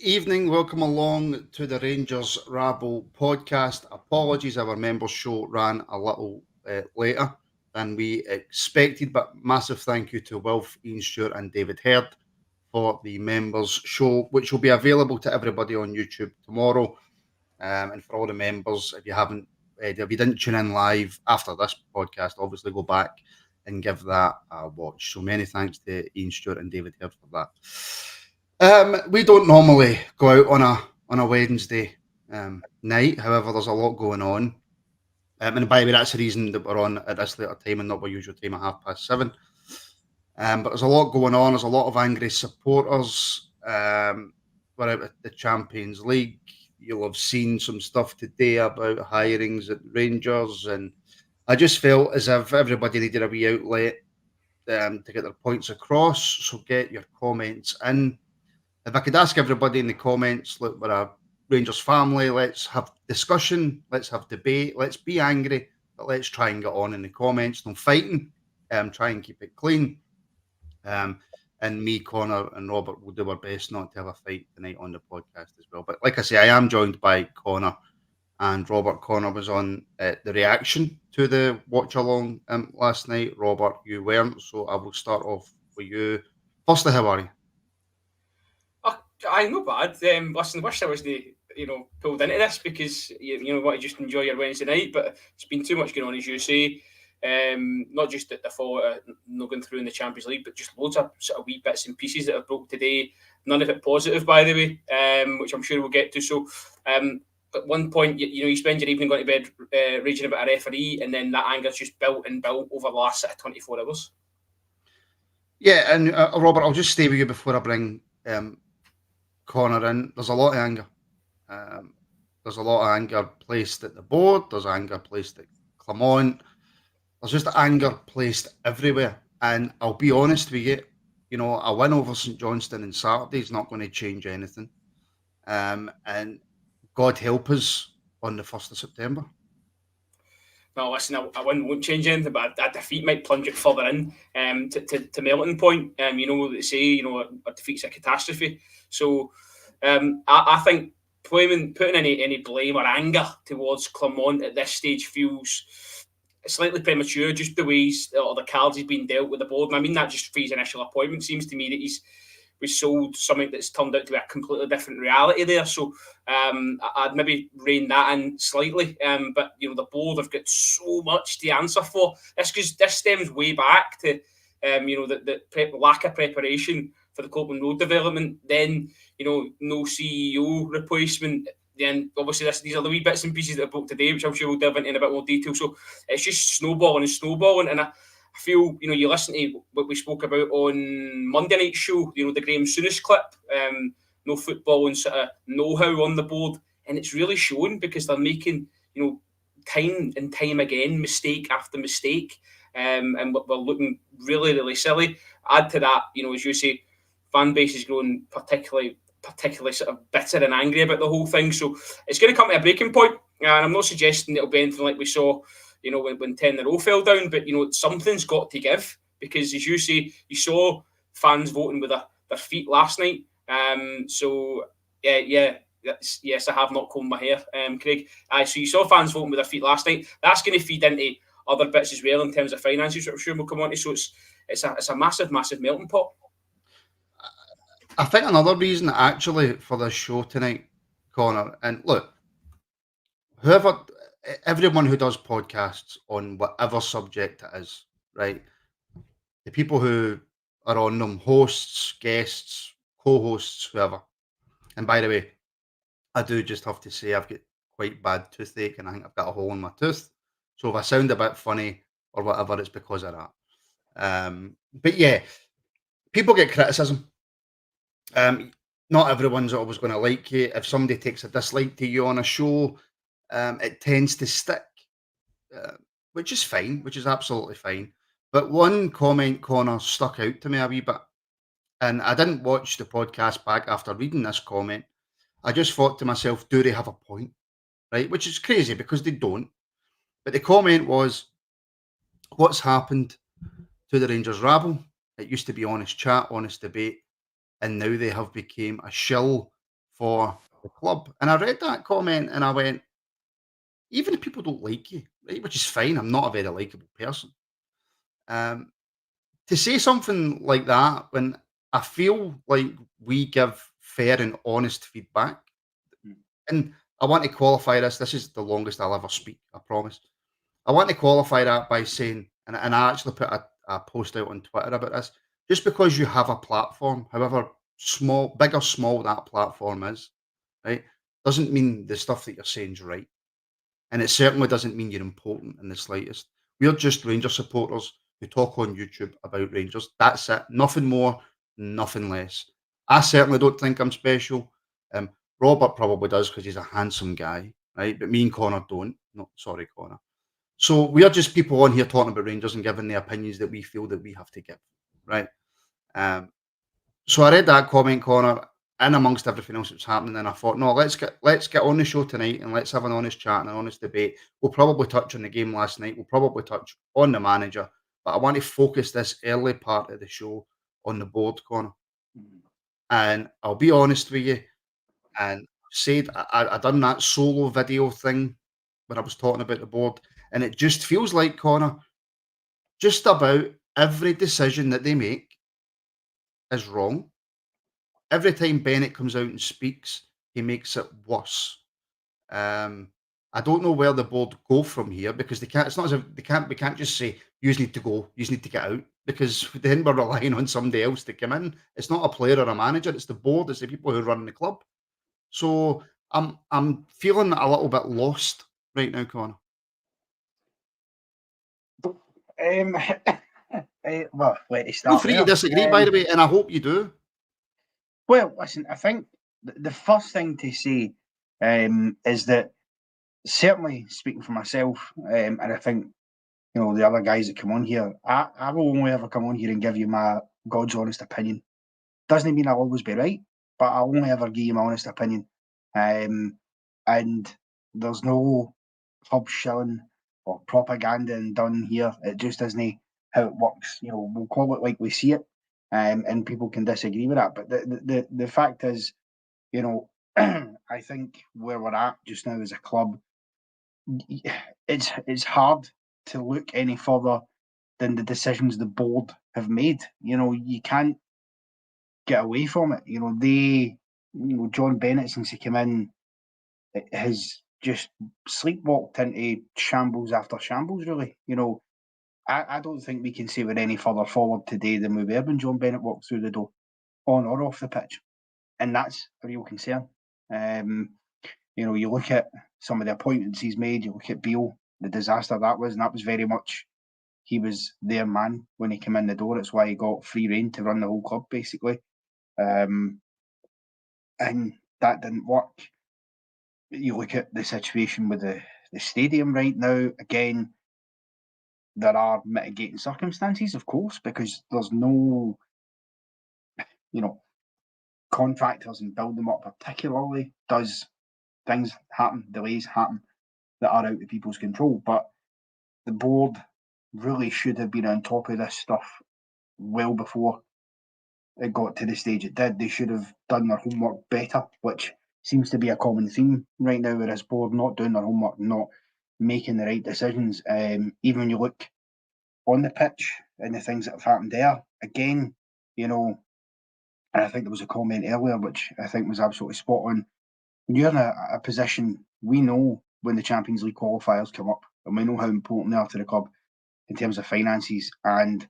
evening. Welcome along to the Rangers Rabble podcast. Apologies, our members' show ran a little later than we expected, but massive thank you to Wilf, Ian Stewart, and David Hurd for the members' show, which will be available to everybody on YouTube tomorrow. And for all the members, if you didn't tune in live after this podcast, obviously go back and give that a watch. So many thanks to Ian Stewart and David Hurd for that. We don't normally go out on a Wednesday night. However, there's a lot going on. And by the way, that's the reason that we're on at this later time and not our usual time at 7:30. But there's a lot going on. There's a lot of angry supporters. We're out at the Champions League. You'll have seen some stuff today about hirings at Rangers. And I just felt as if everybody needed a wee outlet to get their points across. So get your comments in. If I could ask everybody in the comments, look, we're a Rangers family, let's have discussion, let's have debate, let's be angry, but let's try and get on in the comments. No fighting, try and keep it clean. And me, Connor, and Robert will do our best not to have a fight tonight on the podcast as well. But like I say, I am joined by Connor and Robert. Connor was on the reaction to the watch along last night. Robert, you weren't, so I will start off with you. Firstly, how are you? I'm not bad. Listen, wish I wasn't, pulled into this because you want to just enjoy your Wednesday night, but it's been too much going on, as you say. Not just at the fault of not going through in the Champions League, but just loads of sort of wee bits and pieces that have broke today. None of it positive, by the way, which I'm sure we'll get to. So, at one point, you spend your evening going to bed raging about a referee, and then that anger's just built and built over the last 24 hours. Yeah, and Robert, I'll just stay with you before I bring Connor in. There's a lot of anger. There's a lot of anger placed at the board. There's anger placed at Clermont. There's just anger placed everywhere. And I'll be honest with you, a win over St Johnstone on Saturday is not going to change anything. And God help us on the 1st of September. No, listen, a win won't change anything, but a defeat might plunge it further in to melting point. They say, a defeat's a catastrophe. So I think putting any blame or anger towards Clermont at this stage feels slightly premature, just the ways or the cards he's been dealt with the board. And I mean that just for his initial appointment. Seems to me that he's sold something that's turned out to be a completely different reality there. So I'd maybe rein that in slightly. But the board have got so much to answer for. This stems way back to the lack of preparation for the Copeland Road development. Then no CEO replacement. Then obviously these are the wee bits and pieces that are broke today, which I'm sure we'll delve into in a bit more detail. So it's just snowballing, and I feel, you listen to what we spoke about on Monday night's show, the Graham Souness clip, no football and sort of know-how on the board, and it's really showing because they're making, time and time again, mistake after mistake, and we're looking really, really silly. Add to that, as you say, fan base is growing particularly sort of bitter and angry about the whole thing. So it's going to come to a breaking point, and I'm not suggesting it'll be anything like we saw when 10 in a row fell down, but something's got to give, because as you say, you saw fans voting with their feet last night. So yes, I have not combed my hair, Craig. So you saw fans voting with their feet last night. That's going to feed into other bits as well in terms of finances, which I'm sure we'll come on to. So it's a massive melting pot. I think another reason actually for this show tonight, Connor, and look, everyone who does podcasts on whatever subject it is, right? The people who are on them, hosts, guests, co-hosts, whoever. And by the way, I do just have to say I've got quite bad toothache, and I think I've got a hole in my tooth. So if I sound a bit funny or whatever, it's because of that. But yeah, people get criticism. Not everyone's always going to like you. If somebody takes a dislike to you on a show, it tends to stick, which is fine, which is absolutely fine. But one comment, Connor, stuck out to me a wee bit. And I didn't watch the podcast back after reading this comment. I just thought to myself, do they have a point? Right? Which is crazy because they don't. But the comment was, what's happened to the Rangers Rabble? It used to be honest chat, honest debate, and now they have become a shill for the club. And I read that comment and I went, even if people don't like you, right, which is fine, I'm not a very likable person. Um, to say something like that when I feel like we give fair and honest feedback, Mm. and I want to qualify this. This is the longest I'll ever speak, I promise. I want to qualify that by saying, and I actually put a post out on Twitter about this. Just because you have a platform, however small, big or small that platform is, right, doesn't mean the stuff that you're saying is right. And it certainly doesn't mean you're important in the slightest. We're just Rangers supporters who talk on YouTube about Rangers. That's it. Nothing more, nothing less. I certainly don't think I'm special. Um, Robert probably does because he's a handsome guy, right? But me and Connor don't. No, sorry, Connor. So we are just people on here talking about Rangers and giving the opinions that we feel that we have to give, right? Um, so I read that comment, Connor, in amongst everything else that's happening, and I thought, no, let's get on the show tonight and let's have an honest chat and an honest debate. We'll probably touch on the game last night. We'll probably touch on the manager, but I want to focus this early part of the show on the board, Connor. Mm. And I'll be honest with you, and said I done that solo video thing when I was talking about the board, and it just feels like, Connor, just about every decision that they make is wrong. Every time Bennett comes out and speaks, he makes it worse. Um, I don't know where the board go from here because they can't. It's not as if they can't. We can't just say you need to go, you need to get out because then we're relying on somebody else to come in. It's not a player or a manager. It's the board. It's the people who run the club. So I'm feeling a little bit lost right now, Connor. Well, where to Feel start free to there? disagree, by the way, and I hope you do. Well, listen, I think the first thing to say is that certainly speaking for myself, and I think the other guys that come on here, I will only ever come on here and give you my God's honest opinion. Doesn't mean I'll always be right, but I'll only ever give you my honest opinion. And there's no hub shilling or propaganda and done here. It just isn't how it works. We'll call it like we see it, and people can disagree with that. But the fact is, I think where we're at just now as a club, it's hard to look any further than the decisions the board have made. You can't get away from it. John Bennett, since he came in, has just sleepwalked into shambles after shambles, really. I don't think we can say we're any further forward today than we were when John Bennett walked through the door, on or off the pitch. And that's a real concern. You look at some of the appointments he's made, you look at Beale, the disaster that was, and that was very much, he was their man when he came in the door. It's why he got free rein to run the whole club, basically. And that didn't work. You look at the situation with the stadium right now, again, there are mitigating circumstances, of course, because there's no, contractors and build them up particularly does things happen, delays happen that are out of people's control. But the board really should have been on top of this stuff well before it got to the stage it did. They should have done their homework better, which seems to be a common theme right now with this board, not doing their homework, not making the right decisions. Even when you look on the pitch and the things that have happened there, again, and I think there was a comment earlier which I think was absolutely spot on. When you're in a position, we know when the Champions League qualifiers come up, and we know how important they are to the club in terms of finances, and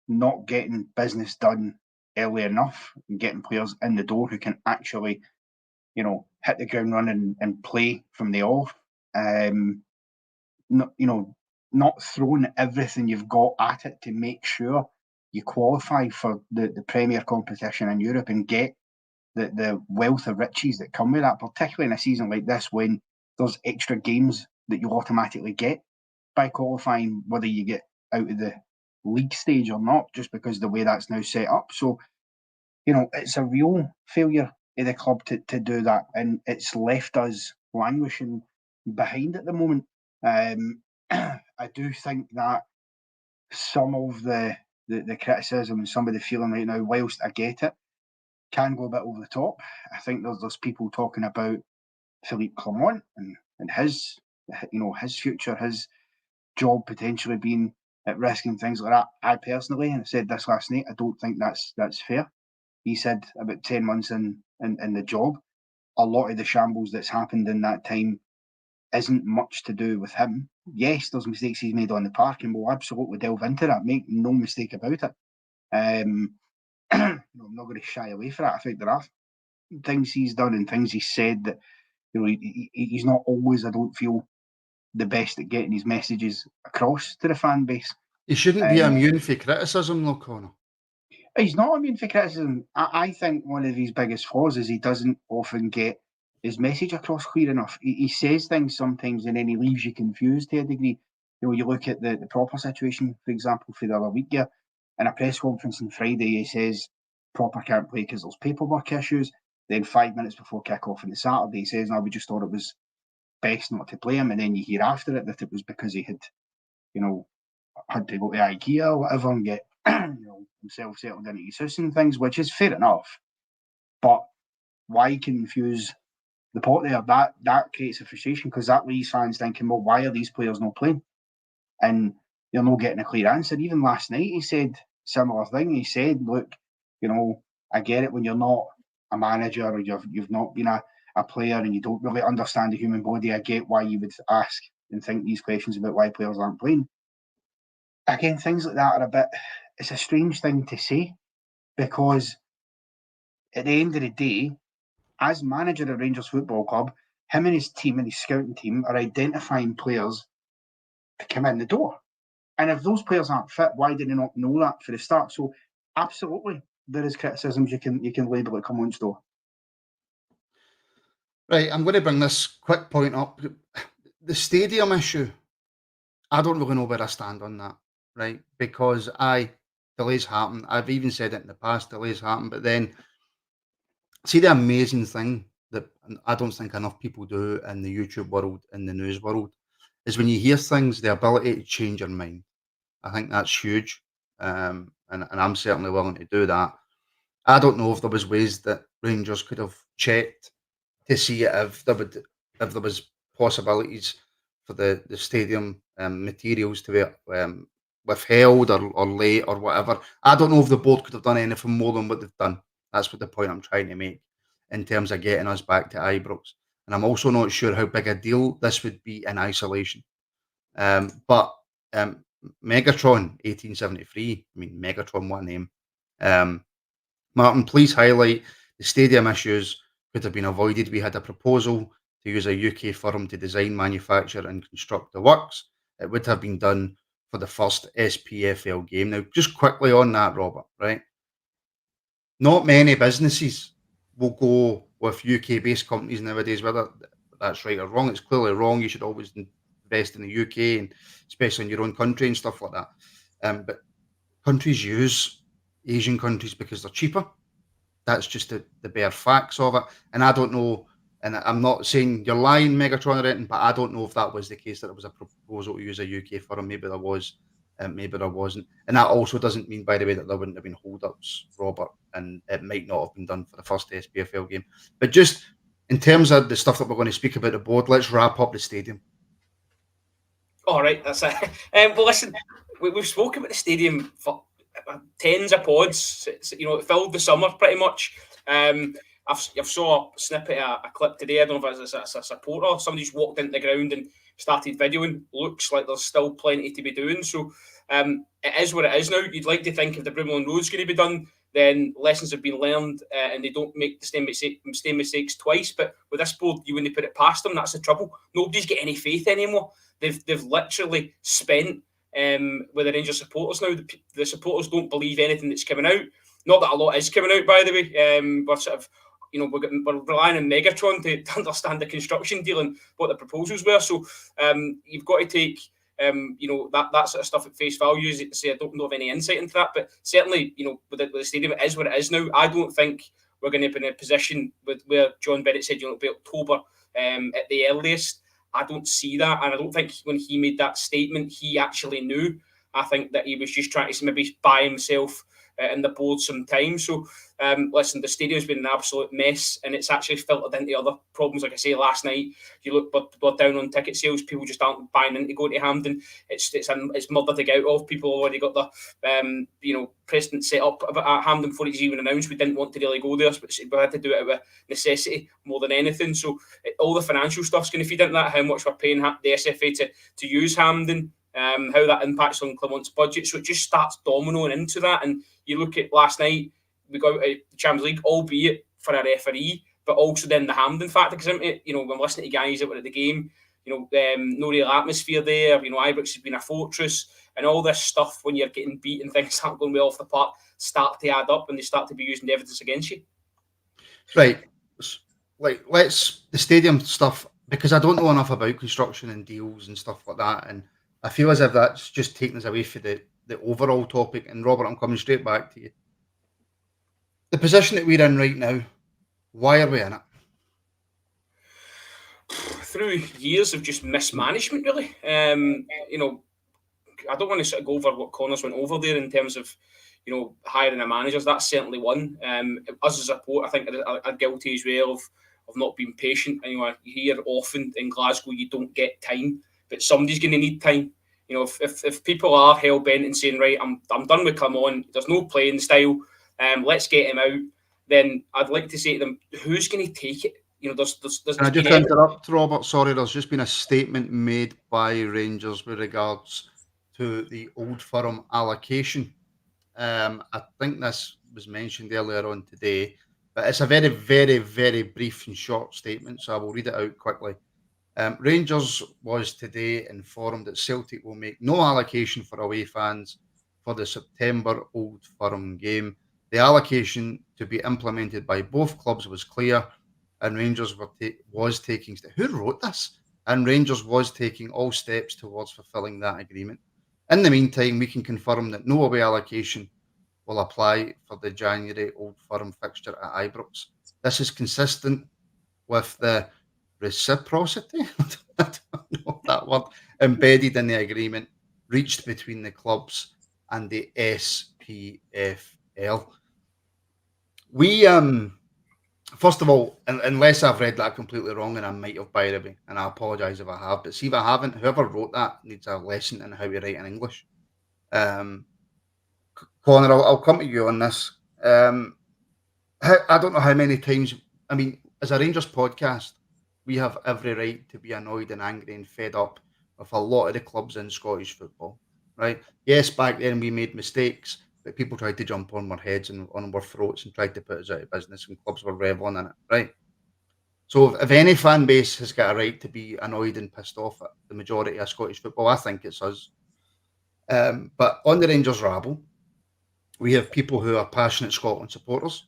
not getting business done early enough and getting players in the door who can actually, hit the ground running and play from the off. Not throwing everything you've got at it to make sure you qualify for the Premier competition in Europe and get the wealth of riches that come with that, particularly in a season like this when there's extra games that you automatically get by qualifying, whether you get out of the league stage or not, just because the way that's now set up. So, it's a real failure of the club to do that, and it's left us languishing behind at the moment. I do think that some of the criticism, some of the feeling right now, whilst I get it, can go a bit over the top. I think there's people talking about Philippe Clement and his future, his job potentially being at risk and things like that. I personally, and I said this last night, I don't think that's fair. He said about 10 months in the job, a lot of the shambles that's happened in that time isn't much to do with him. Yes, there's mistakes he's made on the park, and we'll absolutely delve into that. Make no mistake about it. I'm not going to shy away from that. I think there are things he's done and things he's said that he's not always, I don't feel, the best at getting his messages across to the fan base. He shouldn't be immune for criticism, though, Connor. He's not immune for criticism. I think one of his biggest flaws is he doesn't often get his message across clear enough. He says things sometimes and then he leaves you confused to a degree. You look at the proper situation, for example, for the other week here, in a press conference on Friday, he says proper can't play because there's paperwork issues. Then 5 minutes before kick-off on the Saturday, he says, no, we just thought it was best not to play him. And then you hear after it that it was because he had, had to go to IKEA or whatever and get himself settled into his house and things, which is fair enough. But why confuse the pot there? That creates a frustration because that leaves fans thinking, well, why are these players not playing? And you're not getting a clear answer. Even last night he said a similar thing. He said, look, I get it when you're not a manager or you've not been a player and you don't really understand the human body. I get why you would ask and think these questions about why players aren't playing. Again, things like that are it's a strange thing to say because at the end of the day, as manager of Rangers Football Club, him and his team and his scouting team are identifying players to come in the door. And if those players aren't fit, why did they not know that for the start? So absolutely, there is criticisms you can label at Clement's door. Right, I'm going to bring this quick point up. The stadium issue, I don't really know where I stand on that, right? Because delays happen. I've even said it in the past, delays happen. But then, see the amazing thing that I don't think enough people do in the YouTube world, in the news world, is when you hear things, the ability to change your mind. I think that's huge. And I'm certainly willing to do that. I don't know if there was ways that Rangers could have checked to see if there was possibilities for the stadium materials to be withheld or late or whatever. I don't know if the board could have done anything more than what they've done. That's what the point I'm trying to make in terms of getting us back to Ibrox. And I'm also not sure how big a deal this would be in isolation. But Megatron 1873, I mean, Megatron, what a name. Martin, please highlight the stadium issues could have been avoided. We had a proposal to use a UK firm to design, manufacture and construct the works. It would have been done for the first SPFL game. Now, just quickly on that, Robert, right? Not many businesses will go with UK-based companies nowadays, whether that's right or wrong. It's clearly wrong. You should always invest in the UK, and especially in your own country and stuff like that. But countries use Asian countries because they're cheaper. That's just the bare facts of it. And I don't know, and I'm not saying you're lying, Megatron, or anything, but I don't know if that was the case, that it was a proposal to use a UK firm. Maybe there was, maybe there wasn't. And that also doesn't mean, by the way, that there wouldn't have been hold-ups, Robert, and it might not have been done for the first SPFL game. But just in terms of the stuff that we're going to speak about the board, let's wrap up the stadium. All right, that's it. Well, listen, we've spoken about the stadium for tens of pods. It filled the summer pretty much. I've saw a snippet of a clip today. I don't know if it's a supporter. Somebody just walked into the ground and started videoing. Looks like there's still plenty to be doing. So it is what it is now. You'd like to think if the Broomloan Road's going to be done, then lessons have been learned and they don't make the same mistakes twice. But with this board, you wouldn't put it past them. That's the trouble. Nobody's got any faith anymore. They've literally spent with the Rangers supporters now. The supporters don't believe anything that's coming out. Not that a lot is coming out, by the way. We're sort of, we're relying on Megatron to understand the construction deal and what the proposals were. So you've got to take that sort of stuff at face value. Say I don't know of any insight into that, but certainly with the stadium, it is what it is now. I don't think we're going to be in a position with where John Bennett said it'll be October at the earliest. I don't see that, and I don't think when he made that statement he actually knew. I think that he was just trying to maybe buy himself and the board some time. So, listen, the stadium's been an absolute mess, and it's actually filtered into other problems. Like I say, last night, you look but down on ticket sales. People just aren't buying in to go to Hampden. It's murder to get out of. People already got the precedent set up at Hampden before it's even announced. We didn't want to really go there, but we had to do it out of necessity more than anything. So all the financial stuff's going to feed into that. How much we're paying the SFA to use Hampden. How that impacts on Clermont's budget. So it just starts dominoing into that. And you look at last night, we got out of the Champions League, albeit for a referee, but also then the Hampden factor comes into it. When listening to guys that were at the game, no real atmosphere there. Ibrox has been a fortress, and all this stuff, when you're getting beat and things aren't going well off the park, start to add up and they start to be using evidence against you. Right. Let's the stadium stuff, because I don't know enough about construction and deals and stuff like that, and I feel as if that's just taking us away from the overall topic. And Robert, I'm coming straight back to you. The position that we're in right now, why are we in it? Through years of just mismanagement, really. I don't want to sort of go over what Connors went over there in terms of, hiring a manager. That's certainly one. Us as a support, I think, are guilty as well of not being patient. I hear often in Glasgow you don't get time, but somebody's going to need time. If people are hell bent and saying, right, I'm done with Clermont, there's no playing style, let's get him out, then I'd like to say to them, who's going to take it? There's Can I just interrupt, Robert? Sorry, there's just been a statement made by Rangers with regards to the Old Firm allocation. I think this was mentioned earlier on today, but it's a very, very, very brief and short statement, so I will read it out quickly. Rangers was today informed that Celtic will make no allocation for away fans for the September Old Firm game. The allocation to be implemented by both clubs was clear, and Rangers was taking... Who wrote this? And Rangers was taking all steps towards fulfilling that agreement. In the meantime, we can confirm that no away allocation will apply for the January Old Firm fixture at Ibrox. This is consistent with the reciprocity, I don't know that word, embedded in the agreement reached between the clubs and the SPFL. We, first of all, unless I've read that completely wrong, and I might have, by the way, and I apologise if I have, but see if I haven't, whoever wrote that needs a lesson in how to write in English. Connor, I'll come to you on this. I don't know how many times, as a Rangers podcast, we have every right to be annoyed and angry and fed up with a lot of the clubs in Scottish football, right? Yes, back then we made mistakes, but people tried to jump on our heads and on our throats and tried to put us out of business, and clubs were reveling in it, right? So if any fan base has got a right to be annoyed and pissed off at the majority of Scottish football, I think it's us. But on the Rangers Rabble, we have people who are passionate Scotland supporters,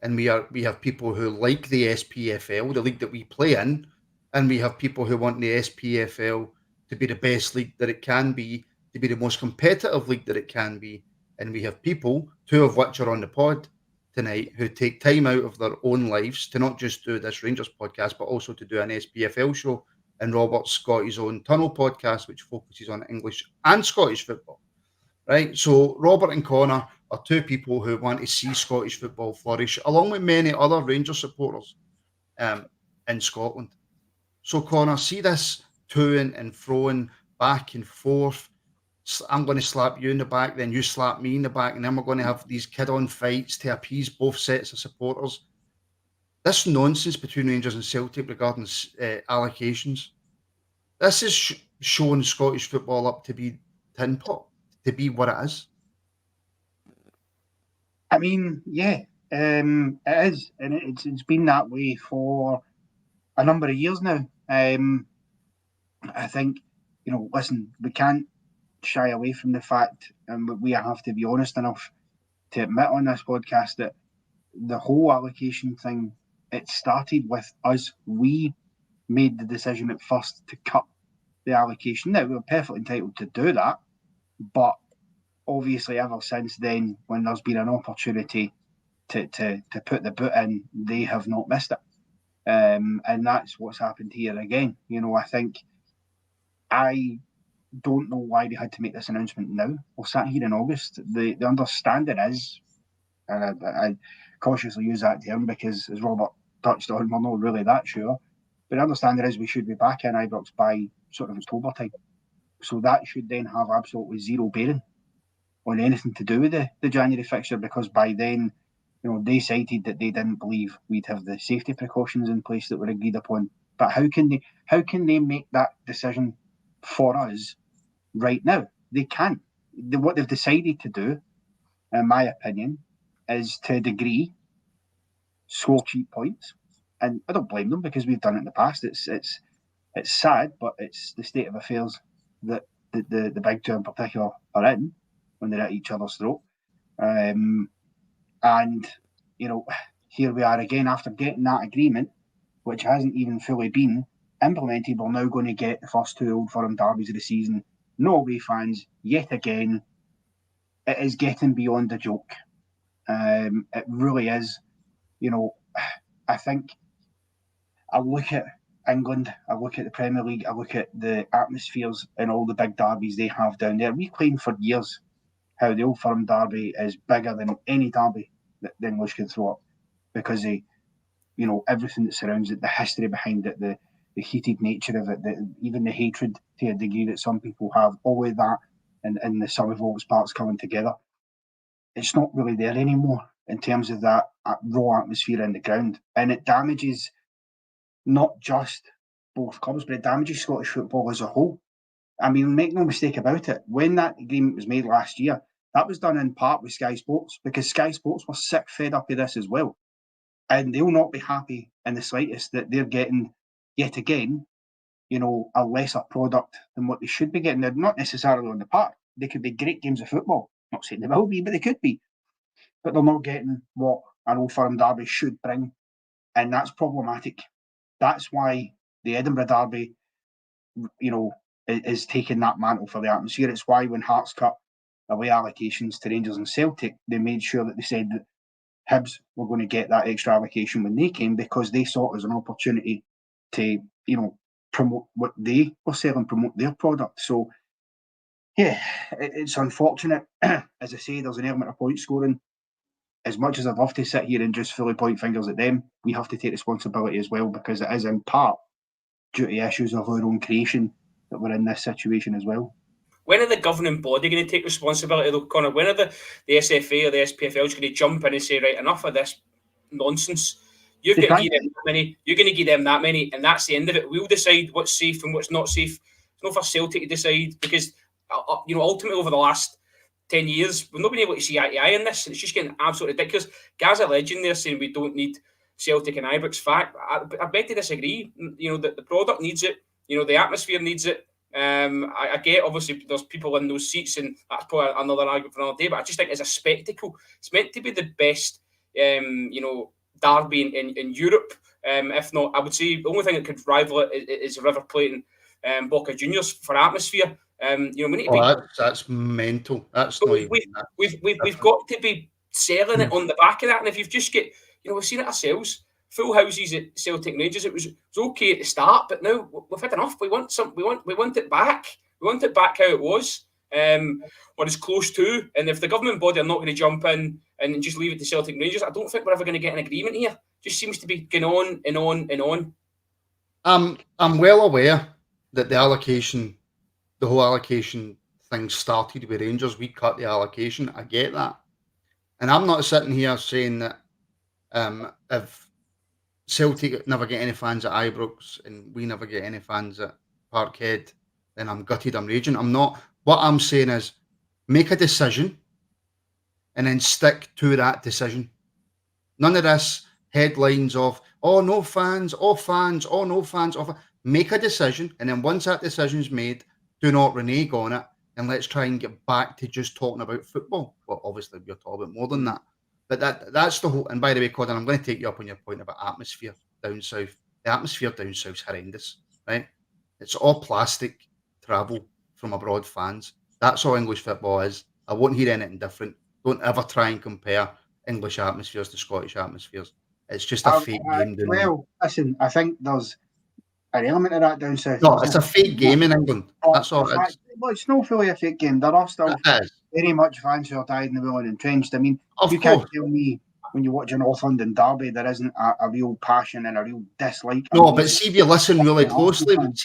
and we have people who like the SPFL, the league that we play in, and we have people who want the SPFL to be the best league that it can be, to be the most competitive league that it can be. And we have people, two of which are on the pod tonight, who take time out of their own lives to not just do this Rangers podcast, but also to do an SPFL show. And Robert's got his own Tunnel podcast, which focuses on English and Scottish football. Right, so Robert and Connor are two people who want to see Scottish football flourish, along with many other Rangers supporters in Scotland. So Connor, see this to-ing and fro-ing back and forth. I'm going to slap you in the back, then you slap me in the back, and then we're going to have these kid-on fights to appease both sets of supporters. This nonsense between Rangers and Celtic regarding allocations, this is showing Scottish football up to be tin pot, to be what it is. Yeah, it is, and it's been that way for a number of years now. I think, listen, we can't shy away from the fact, and we have to be honest enough to admit on this podcast, that the whole allocation thing, it started with us. We made the decision at first to cut the allocation. Now, we were perfectly entitled to do that, but obviously ever since then, when there's been an opportunity to put the boot in, they have not missed it. And that's what's happened here again. I think, I don't know why they had to make this announcement now. We're sat here in August. The understanding is and I cautiously use that term because, as Robert touched on, we're not really that sure. But the understanding is we should be back in Ibrox by sort of October time. So that should then have absolutely zero bearing on anything to do with the January fixture, because by then, they cited that they didn't believe we'd have the safety precautions in place that were agreed upon. But how can they make that decision for us right now? They can't. What they've decided to do, in my opinion, is to a degree score cheap points, and I don't blame them because we've done it in the past. It's sad, but it's the state of affairs that the big two in particular are in when they're at each other's throat. And here we are again after getting that agreement, which hasn't even fully been implemented. We're now going to get the first two Old Firm derbies of the season. No away fans yet again. It is getting beyond a joke. It really is. I think I look at England, I look at the Premier League, I look at the atmospheres in all the big derbies they have down there. We claimed for years how the Old Firm derby is bigger than any derby that the English can throw up, because of everything that surrounds it, the history behind it, the heated nature of it, even the hatred to a degree that some people have, all of that, and the sum of all its parts coming together. It's not really there anymore in terms of that raw atmosphere in the ground, and it damages not just both clubs, but it damages Scottish football as a whole. I mean, make no mistake about it, when that agreement was made last year, that was done in part with Sky Sports, because Sky Sports were sick fed up of this as well. And they'll not be happy in the slightest that they're getting, yet again, a lesser product than what they should be getting. They're not necessarily on the park. They could be great games of football. I'm not saying they will be, but they could be. But they're not getting what an Old Firm derby should bring. And that's problematic. That's why the Edinburgh derby, is taking that mantle for the atmosphere. It's why when Hearts cut away allocations to Rangers and Celtic, they made sure that they said that Hibs were going to get that extra allocation when they came, because they saw it as an opportunity to, promote what they were selling, promote their product. So, yeah, it's unfortunate. As I say, there's an element of point scoring. As much as I'd love to sit here and just fully point fingers at them, we have to take responsibility as well, because it is in part due to issues of our own creation that we're in this situation as well. When are the governing body going to take responsibility, though, Connor? When are the SFA or the SPFL going to jump in and say, right, enough of this nonsense? You're going to give them that many. You're going to give them that many, and that's the end of it. We'll decide what's safe and what's not safe. It's not for Celtic to decide, because ultimately over the last 10 years, we've not been able to see eye to eye in this, and it's just getting absolutely ridiculous. Gaz a legend there saying we don't need Celtic and Ibrox. Fact, I beg to disagree. The product needs it. The atmosphere needs it. I get, obviously, there's people in those seats, and that's probably another argument for another day, but I just think as a spectacle, it's meant to be the best, derby in Europe. If not, I would say the only thing that could rival it is River Plate and Boca Juniors for atmosphere. We need to that's mental. That's not we've got to be selling it on the back of that. And if you've just we've seen it ourselves. Full houses at Celtic and Rangers. It was okay at the start, but now we've had enough. We want it back. We want it back how it was, or as close to. And if the government body are not going to jump in and just leave it to Celtic and Rangers, I don't think we're ever going to get an agreement here. Just seems to be going on and on and on. I'm well aware that the whole allocation thing started with Rangers. We cut the allocation. I get that, and I'm not sitting here saying that if Celtic never get any fans at Ibrox and we never get any fans at Parkhead, then I'm gutted, I'm raging. I'm not. What I'm saying is make a decision and then stick to that decision. None of this headlines of, oh, no fans, oh, fans, oh, no fans. Oh, make a decision, and then once that decision's made, do not renege on it, and let's try and get back to just talking about football. Well, obviously, we're talking about more than that. But that's the whole. And by the way, Colin, I'm going to take you up on your point about atmosphere down south. The atmosphere down south is horrendous, right? It's all plastic travel from abroad fans. That's all English football is. I won't hear anything different. Don't ever try and compare English atmospheres to Scottish atmospheres. It's just a fake game. Listen, I think there's an element of that down south. No, it's a fake game in England. That's all it is. Well, it's not fully a fake game. There are still very much fans who are dyed in the wool and entrenched. I mean, Of you can't course. tell me when you watch a North London derby there isn't a real passion and a real dislike. No, but see if you listen really Arsenal closely, fans.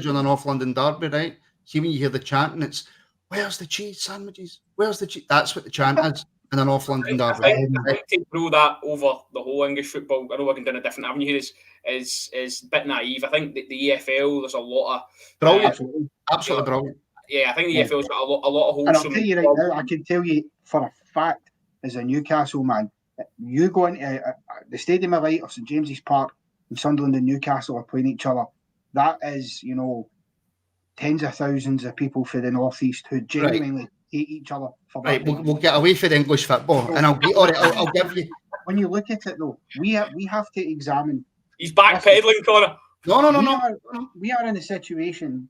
during an North London derby, right? See when you hear the chanting, it's where's the cheese sandwiches? Where's the cheese? That's what the chant is in a North London I derby. think to throw that over the whole English football, I know I can do a different avenue here, is a bit naive. I think that the EFL, there's a lot of Brilliant, absolutely yeah, brilliant. Yeah, I think the EFL's got a lot of And I'll wholesome. tell you right now, I can tell you for a fact, as a Newcastle man, you go into the Stadium of Light or St James's Park, and Sunderland and Newcastle are playing each other. That is, tens of thousands of people for the North East who genuinely hate each other for that. Right, we'll get away from English football, and I'll give you. When you look at it though, we have to examine. He's backpedaling, Connor. No. We are in a situation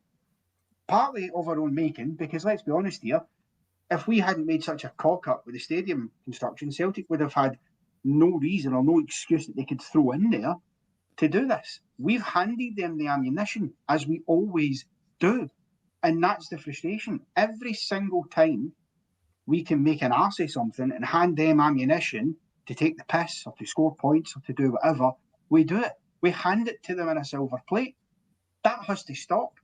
partly of our own making, because let's be honest here, if we hadn't made such a cock up with the stadium construction, Celtic would have had no reason or no excuse that they could throw in there to do this. We've handed them the ammunition, as we always do. And that's the frustration. Every single time we can make an arse of something and hand them ammunition to take the piss or to score points or to do whatever, we do it. We hand it to them in a silver plate. That has to stop.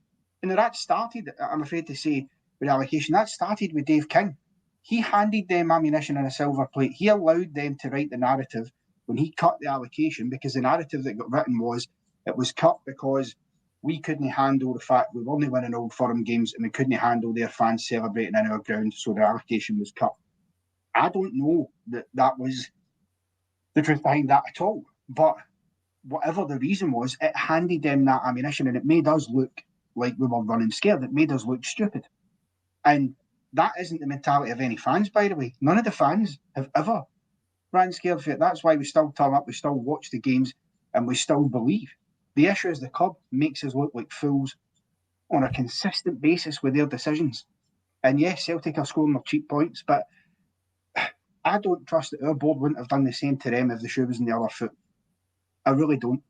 And that started, I'm afraid to say, with allocation, that started with Dave King. He handed them ammunition in a silver plate. He allowed them to write the narrative when he cut the allocation, because the narrative that got written was it was cut because we couldn't handle the fact we were only winning Old Firm games and we couldn't handle their fans celebrating in our ground, so the allocation was cut. I don't know that was the truth behind that at all, but whatever the reason was, it handed them that ammunition and it made us look like we were running scared. It made us look stupid. And that isn't the mentality of any fans, by the way. None of the fans have ever ran scared for it. That's why we still turn up, we still watch the games, and we still believe. The issue is the club makes us look like fools on a consistent basis with their decisions. And yes, Celtic are scoring their cheap points, but I don't trust that our board wouldn't have done the same to them if the shoe was in the other foot. I really don't.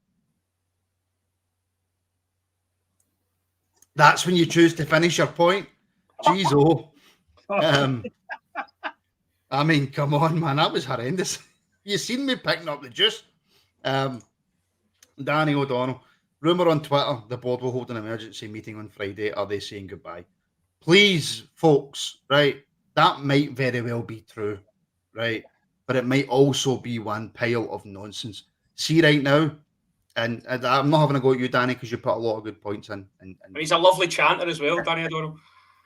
That's when you choose to finish your point. Jeez, I mean, come on, man, that was horrendous. You seen me picking up the juice. Danny O'Donnell, rumour on Twitter, the board will hold an emergency meeting on Friday. Are they saying goodbye? Please, folks, right? That might very well be true, right? But it might also be one pile of nonsense. See right now, and I'm not having a go at you, Danny, because you put a lot of good points in. And he's a lovely chanter as well, Danny O'Donnell.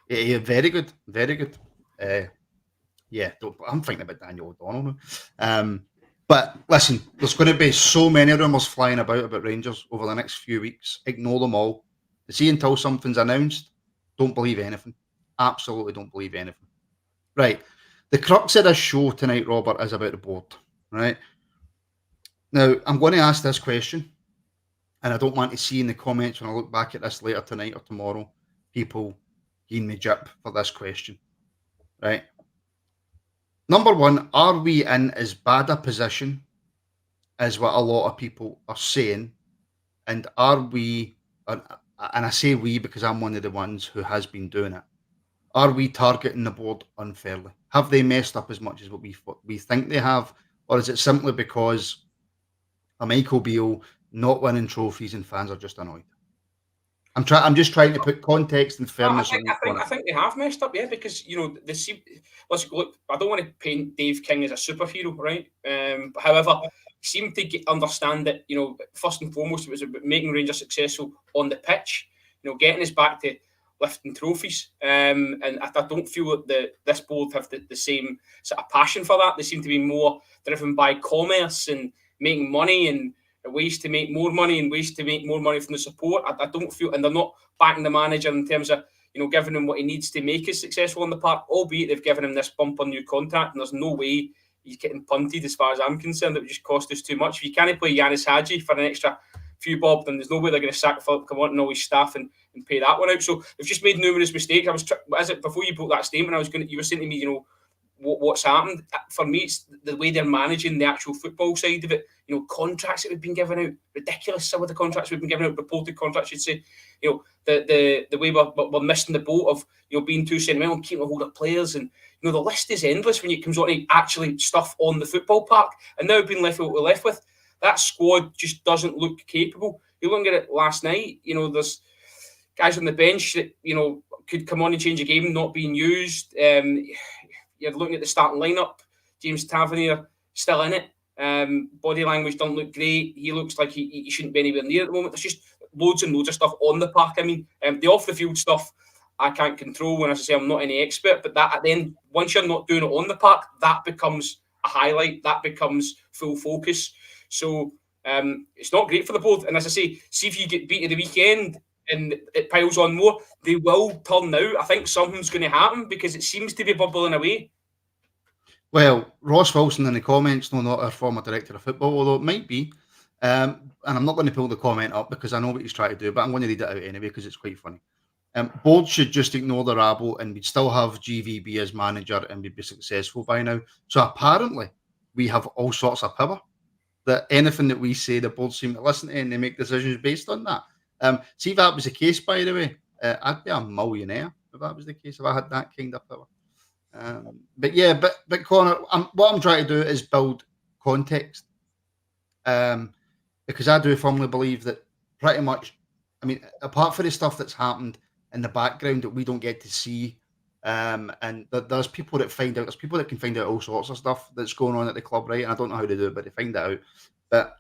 Yeah, very good, very good. I'm thinking about Daniel O'Donnell now. But listen, there's going to be so many rumours flying about Rangers over the next few weeks. Ignore them all. See, until something's announced, don't believe anything. Absolutely don't believe anything. Right. The crux of this show tonight, Robert, is about the board. Right. Now, I'm going to ask this question, and I don't want to see in the comments when I look back at this later tonight or tomorrow, people giving me jip for this question. Right. Number one, are we in as bad a position as what a lot of people are saying? And are we, and I say we because I'm one of the ones who has been doing it, are we targeting the board unfairly? Have they messed up as much as what we think they have? Or is it simply because a Michael Beale not winning trophies and fans are just annoyed? I'm just trying to put context and fairness on it. I think they have messed up, yeah, because look, I don't want to paint Dave King as a superhero, right? However, he seemed to understand that, first and foremost, it was about making Rangers successful on the pitch, getting us back to lifting trophies. And I don't feel that this board have the same sort of passion for that. They seem to be more driven by commerce and making money and ways to make more money and ways to make more money from the support. I don't feel, and they're not backing the manager in terms of, giving him what he needs to make us successful on the park, albeit they've given him this bumper new contract, and there's no way he's getting punted as far as I'm concerned. It would just cost us too much. If you can't play Yanis Hadji for an extra few bob, then there's no way they're going to sack Philip Clement and all his staff and pay that one out. So they've just made numerous mistakes. Before you put that statement, you were saying to me, what's happened. For me, it's the way they're managing the actual football side of it. You know, contracts that we've been given out, ridiculous. Some of the contracts we've been given out, reported contracts, you'd say. You know, the way we're missing the boat of, you know, being too sentimental and keeping a hold of players, and you know, the list is endless when it comes on to actually stuff on the football park. And now being left with what we're left with, that squad just doesn't look capable. You look at it last night. You know, there's guys on the bench that, you know, could come on and change a game, not being used. You're looking at the starting lineup. James Tavernier still in it. Body language doesn't look great. He looks like he shouldn't be anywhere near at the moment. There's just loads and loads of stuff on the park. I mean, the off the field stuff I can't control. When, as I say, I'm not any expert, but that then once you're not doing it on the park, that becomes a highlight. That becomes full focus. So it's not great for the board. And as I say, see if you get beat at the weekend and it piles on more, they will turn out. I think something's going to happen because it seems to be bubbling away. Well, Ross Wilson in the comments, no, not our former director of football, although it might be. And I'm not going to pull the comment up because I know what he's trying to do, but I'm going to read it out anyway because it's quite funny. Board should just ignore the rabble and we'd still have GVB as manager and we'd be successful by now. So apparently we have all sorts of power. That anything that we say, the board seem to listen to and they make decisions based on that. See if that was the case, by the way, I'd be a millionaire if that was the case, if I had that kind of power. But yeah, but Connor, what I'm trying to do is build context, because I do firmly believe that pretty much, I mean, apart from the stuff that's happened in the background that we don't get to see, and there's people that find out, there's people that can find out all sorts of stuff that's going on at the club, right? And I don't know how to do it, but they find it out. But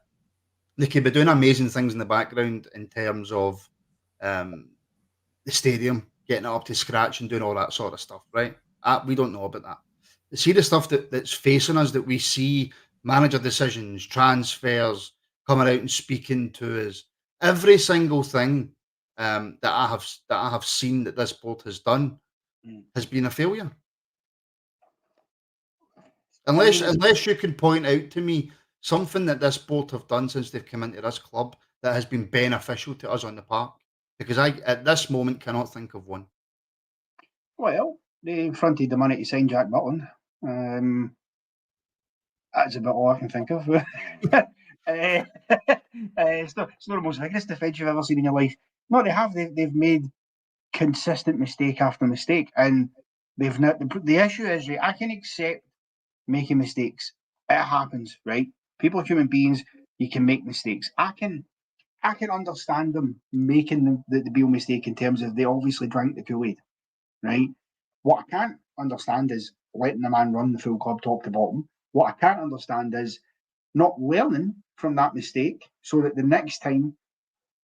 they could be doing amazing things in the background in terms of the stadium, getting it up to scratch and doing all that sort of stuff, right? We don't know about that. See the stuff that's facing us, that we see manager decisions, transfers, coming out and speaking to us. Every single thing that I have seen that this board has done has been a failure. Unless you can point out to me something that this board have done since they've come into this club that has been beneficial to us on the park, because I at this moment cannot think of one. Well, they fronted the money to sign Jack Butland. That's about all I can think of. It's not the most vigorous defence you've ever seen in your life. No, they have. They've made consistent mistake after mistake, and they've not. The issue is, right, I can accept making mistakes. It happens, right? People are human beings. You can make mistakes. I can understand them making the real mistake in terms of they obviously drank the Kool-Aid, right? What I can't understand is letting the man run the full club top to bottom. What I can't understand is not learning from that mistake so that the next time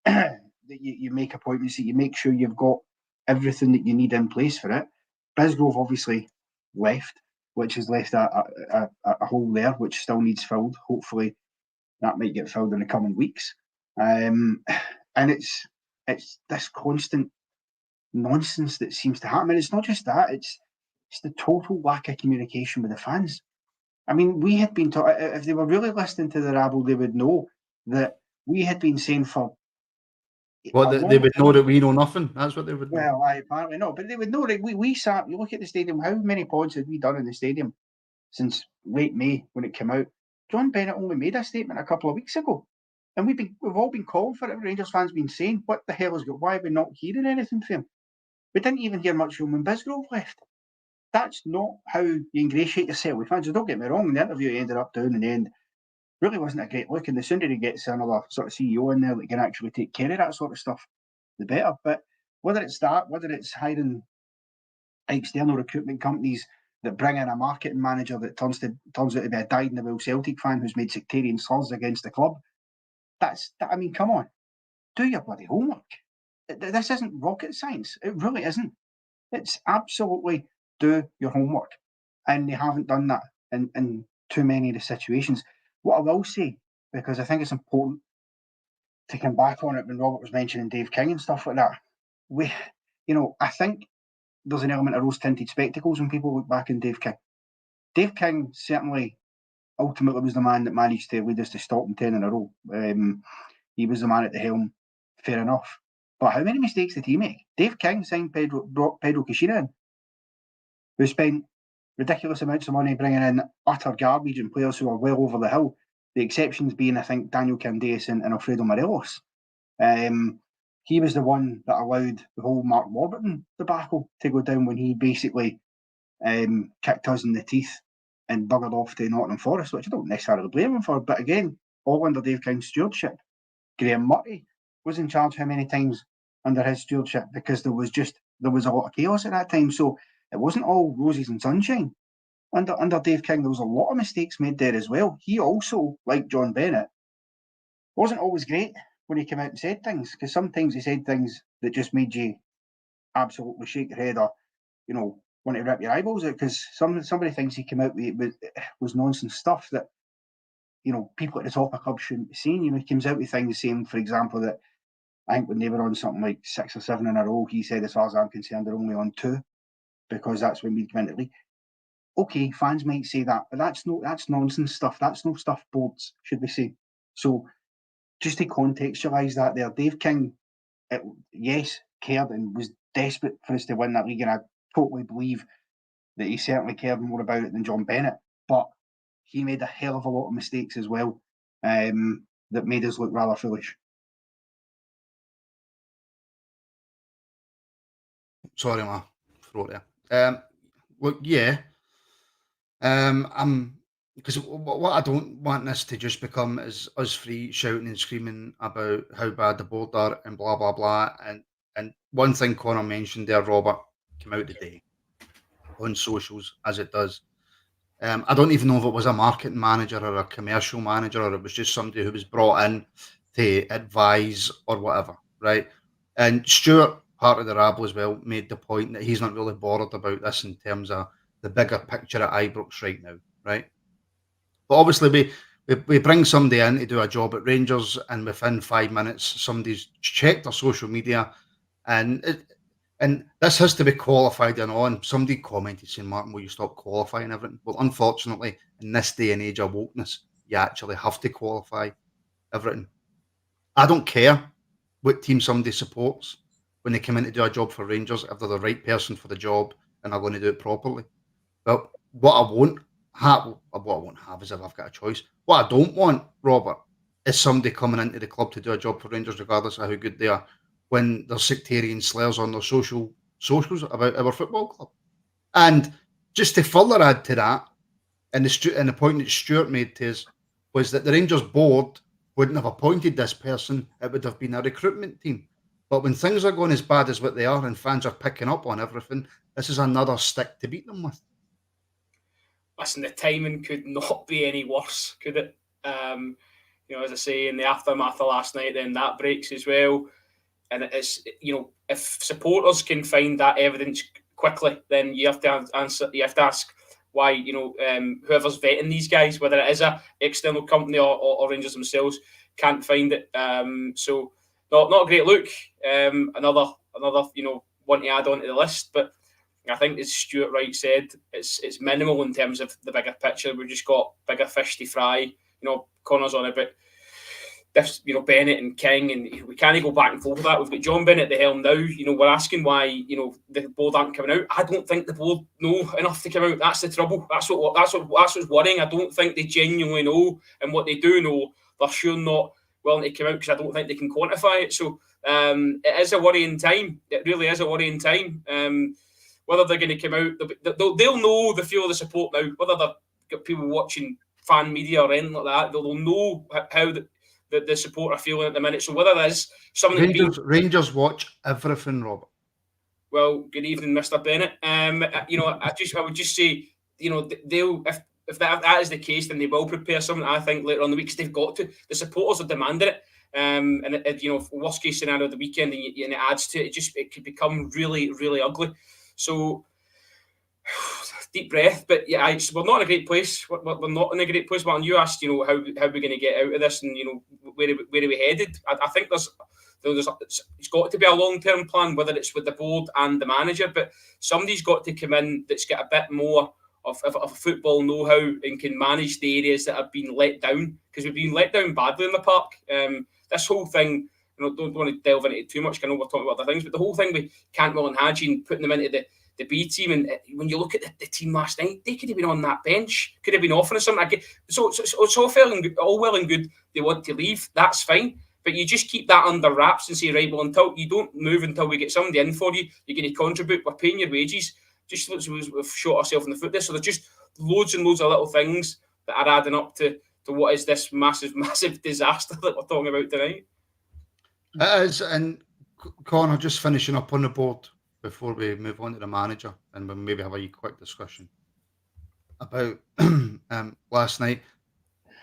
that you make appointments, that you make sure you've got everything that you need in place for it. Bisgrove obviously left, which has left a hole there, which still needs filled. Hopefully that might get filled in the coming weeks. And it's this constant nonsense that seems to happen. And it's not just that, it's the total lack of communication with the fans. I mean, we had been taught, if they were really listening to the Rabble, they would know that we had been saying for... Well, they would know that we know nothing. That's what they would know. Well, I apparently know, but they would know that we sat, you look at the stadium, how many pods had we done in the stadium since late May when it came out? John Bennett only made a statement a couple of weeks ago. And we've all been calling for it. Rangers fans been saying, what the hell is going? Why are we not hearing anything from him? We didn't even hear much from him when Bisgrove left. That's not how you ingratiate yourself with fans. Don't get me wrong, the interview he ended up doing in the end really wasn't a great look. And the sooner he gets another sort of CEO in there that can actually take care of that sort of stuff, the better. But whether it's that, whether it's hiring external recruitment companies that bring in a marketing manager that turns out to be a dyed-in-the-wool Celtic fan who's made sectarian slurs against the club, I mean, come on, do your bloody homework. This isn't rocket science. It really isn't. It's absolutely do your homework. And they haven't done that in too many of the situations. What I will say, because I think it's important to come back on it when Robert was mentioning Dave King and stuff like that, I think there's an element of rose-tinted spectacles when people look back on Dave King. Dave King certainly ultimately was the man that managed to lead us to Stockton 10 in a row. He was the man at the helm, fair enough. But how many mistakes did he make? Dave King signed Pedro Cachina in, who spent ridiculous amounts of money, bringing in utter garbage and players who are well over the hill. The exceptions being, I think, Daniel Candeas and Alfredo Morelos. He was the one that allowed the whole Mark Warburton debacle to go down when he basically kicked us in the teeth and buggered off to Nottingham Forest, which I don't necessarily blame him for. But again, all under Dave King's stewardship. Graham Murray was in charge how many times under his stewardship, because there was a lot of chaos at that time. So it wasn't all roses and sunshine. Under Dave King, there was a lot of mistakes made there as well. He also, like John Bennett, wasn't always great when he came out and said things, because sometimes he said things that just made you absolutely shake your head or, want to rip your eyeballs out, because some of the things he came out with was nonsense stuff that, people at the top of clubs shouldn't be seeing. He comes out with things saying, for example, that I think when they were on something like 6 or 7 in a row, he said, as far as I'm concerned, they're only on 2 because that's when we come into the league. Okay, fans might say that, but that's nonsense stuff. That's no stuff boards should be saying. So just to contextualise that there, Dave King, yes, cared and was desperate for us to win that league, and I totally believe that he certainly cared more about it than John Bennett, but he made a hell of a lot of mistakes as well that made us look rather foolish. Sorry, my throat there. Well, yeah. Because what I don't want this to just become is us three shouting and screaming about how bad the board are and blah blah blah. And one thing Connor mentioned there, Robert, came out today on socials as it does. I don't even know if it was a marketing manager or a commercial manager, or it was just somebody who was brought in to advise or whatever, right? And Stuart, part of the Rabble as well, made the point that he's not really bothered about this in terms of the bigger picture at Ibrox right now, right? But obviously, we bring somebody in to do a job at Rangers, and within 5 minutes, somebody's checked their social media, and this has to be qualified and on. Somebody commented saying, Martin, will you stop qualifying everything? Well, unfortunately, in this day and age of wokeness, you actually have to qualify everything. I don't care what team somebody supports when they come in to do a job for Rangers, if they're the right person for the job and are going to do it properly. But what I won't have is if I've got a choice. What I don't want, Robert, is somebody coming into the club to do a job for Rangers, regardless of how good they are, when there's sectarian slurs on their socials about our football club. And just to further add to that, and the point that Stuart made to us was that the Rangers board wouldn't have appointed this person; it would have been a recruitment team. But when things are going as bad as what they are, and fans are picking up on everything, this is another stick to beat them with. Listen, the timing could not be any worse, could it? As I say, in the aftermath of last night, then that breaks as well. And it's, if supporters can find that evidence quickly, then you have to answer. You have to ask why, whoever's vetting these guys, whether it is a external company or Rangers themselves, can't find it. So not a great look. Another one to add on to the list, but I think, as Stuart Wright said, it's minimal in terms of the bigger picture. We've just got bigger fish to fry. Connor's on about this, Bennett and King, and we can't go back and forth with that. We've got John Bennett at the helm now. We're asking why, the board aren't coming out. I don't think the board know enough to come out. That's the trouble. That's what's worrying. I don't think they genuinely know, and what they do know, they're sure not willing to come out, because I don't think they can quantify it. So it is a worrying time. It really is a worrying time. Whether they're going to come out, they'll know the feel of the support now. Whether they've got people watching fan media or anything like that, they'll know how the support are feeling at the minute. So whether there's something Rangers watch everything, Robert. Well, good evening, Mr. Bennett. I would just say, they'll, if that is the case, then they will prepare something, I think, later on the week, because they've got to. The supporters are demanding it. Worst case scenario of the weekend, and it adds to it. It could become really, really ugly. So deep breath, but yeah, we're not in a great place. We're not in a great place. Martin, you asked, how we're going to get out of this, and where are we headed? I think it's got to be a long-term plan, whether it's with the board and the manager, but somebody's got to come in that's got a bit more of football know-how and can manage the areas that have been let down, because we've been let down badly in the park. This whole thing, don't want to delve into it too much, because I know we're talking about other things, but the whole thing with Cantwell and Hadji and putting them into B team. And when you look at the team last night, they could have been on that bench, could have been offering something. So it's all well and good. They want to leave, that's fine. But you just keep that under wraps and say, right, well, until you don't move until we get somebody in for you, you're going to contribute, we're paying your wages. Just looks like we've shot ourselves in the foot there. So there's just loads and loads of little things that are adding up to what is this massive disaster that we're talking about tonight. It is, and Connor, just finishing up on the board before we move on to the manager, and we'll maybe have a quick discussion about last night.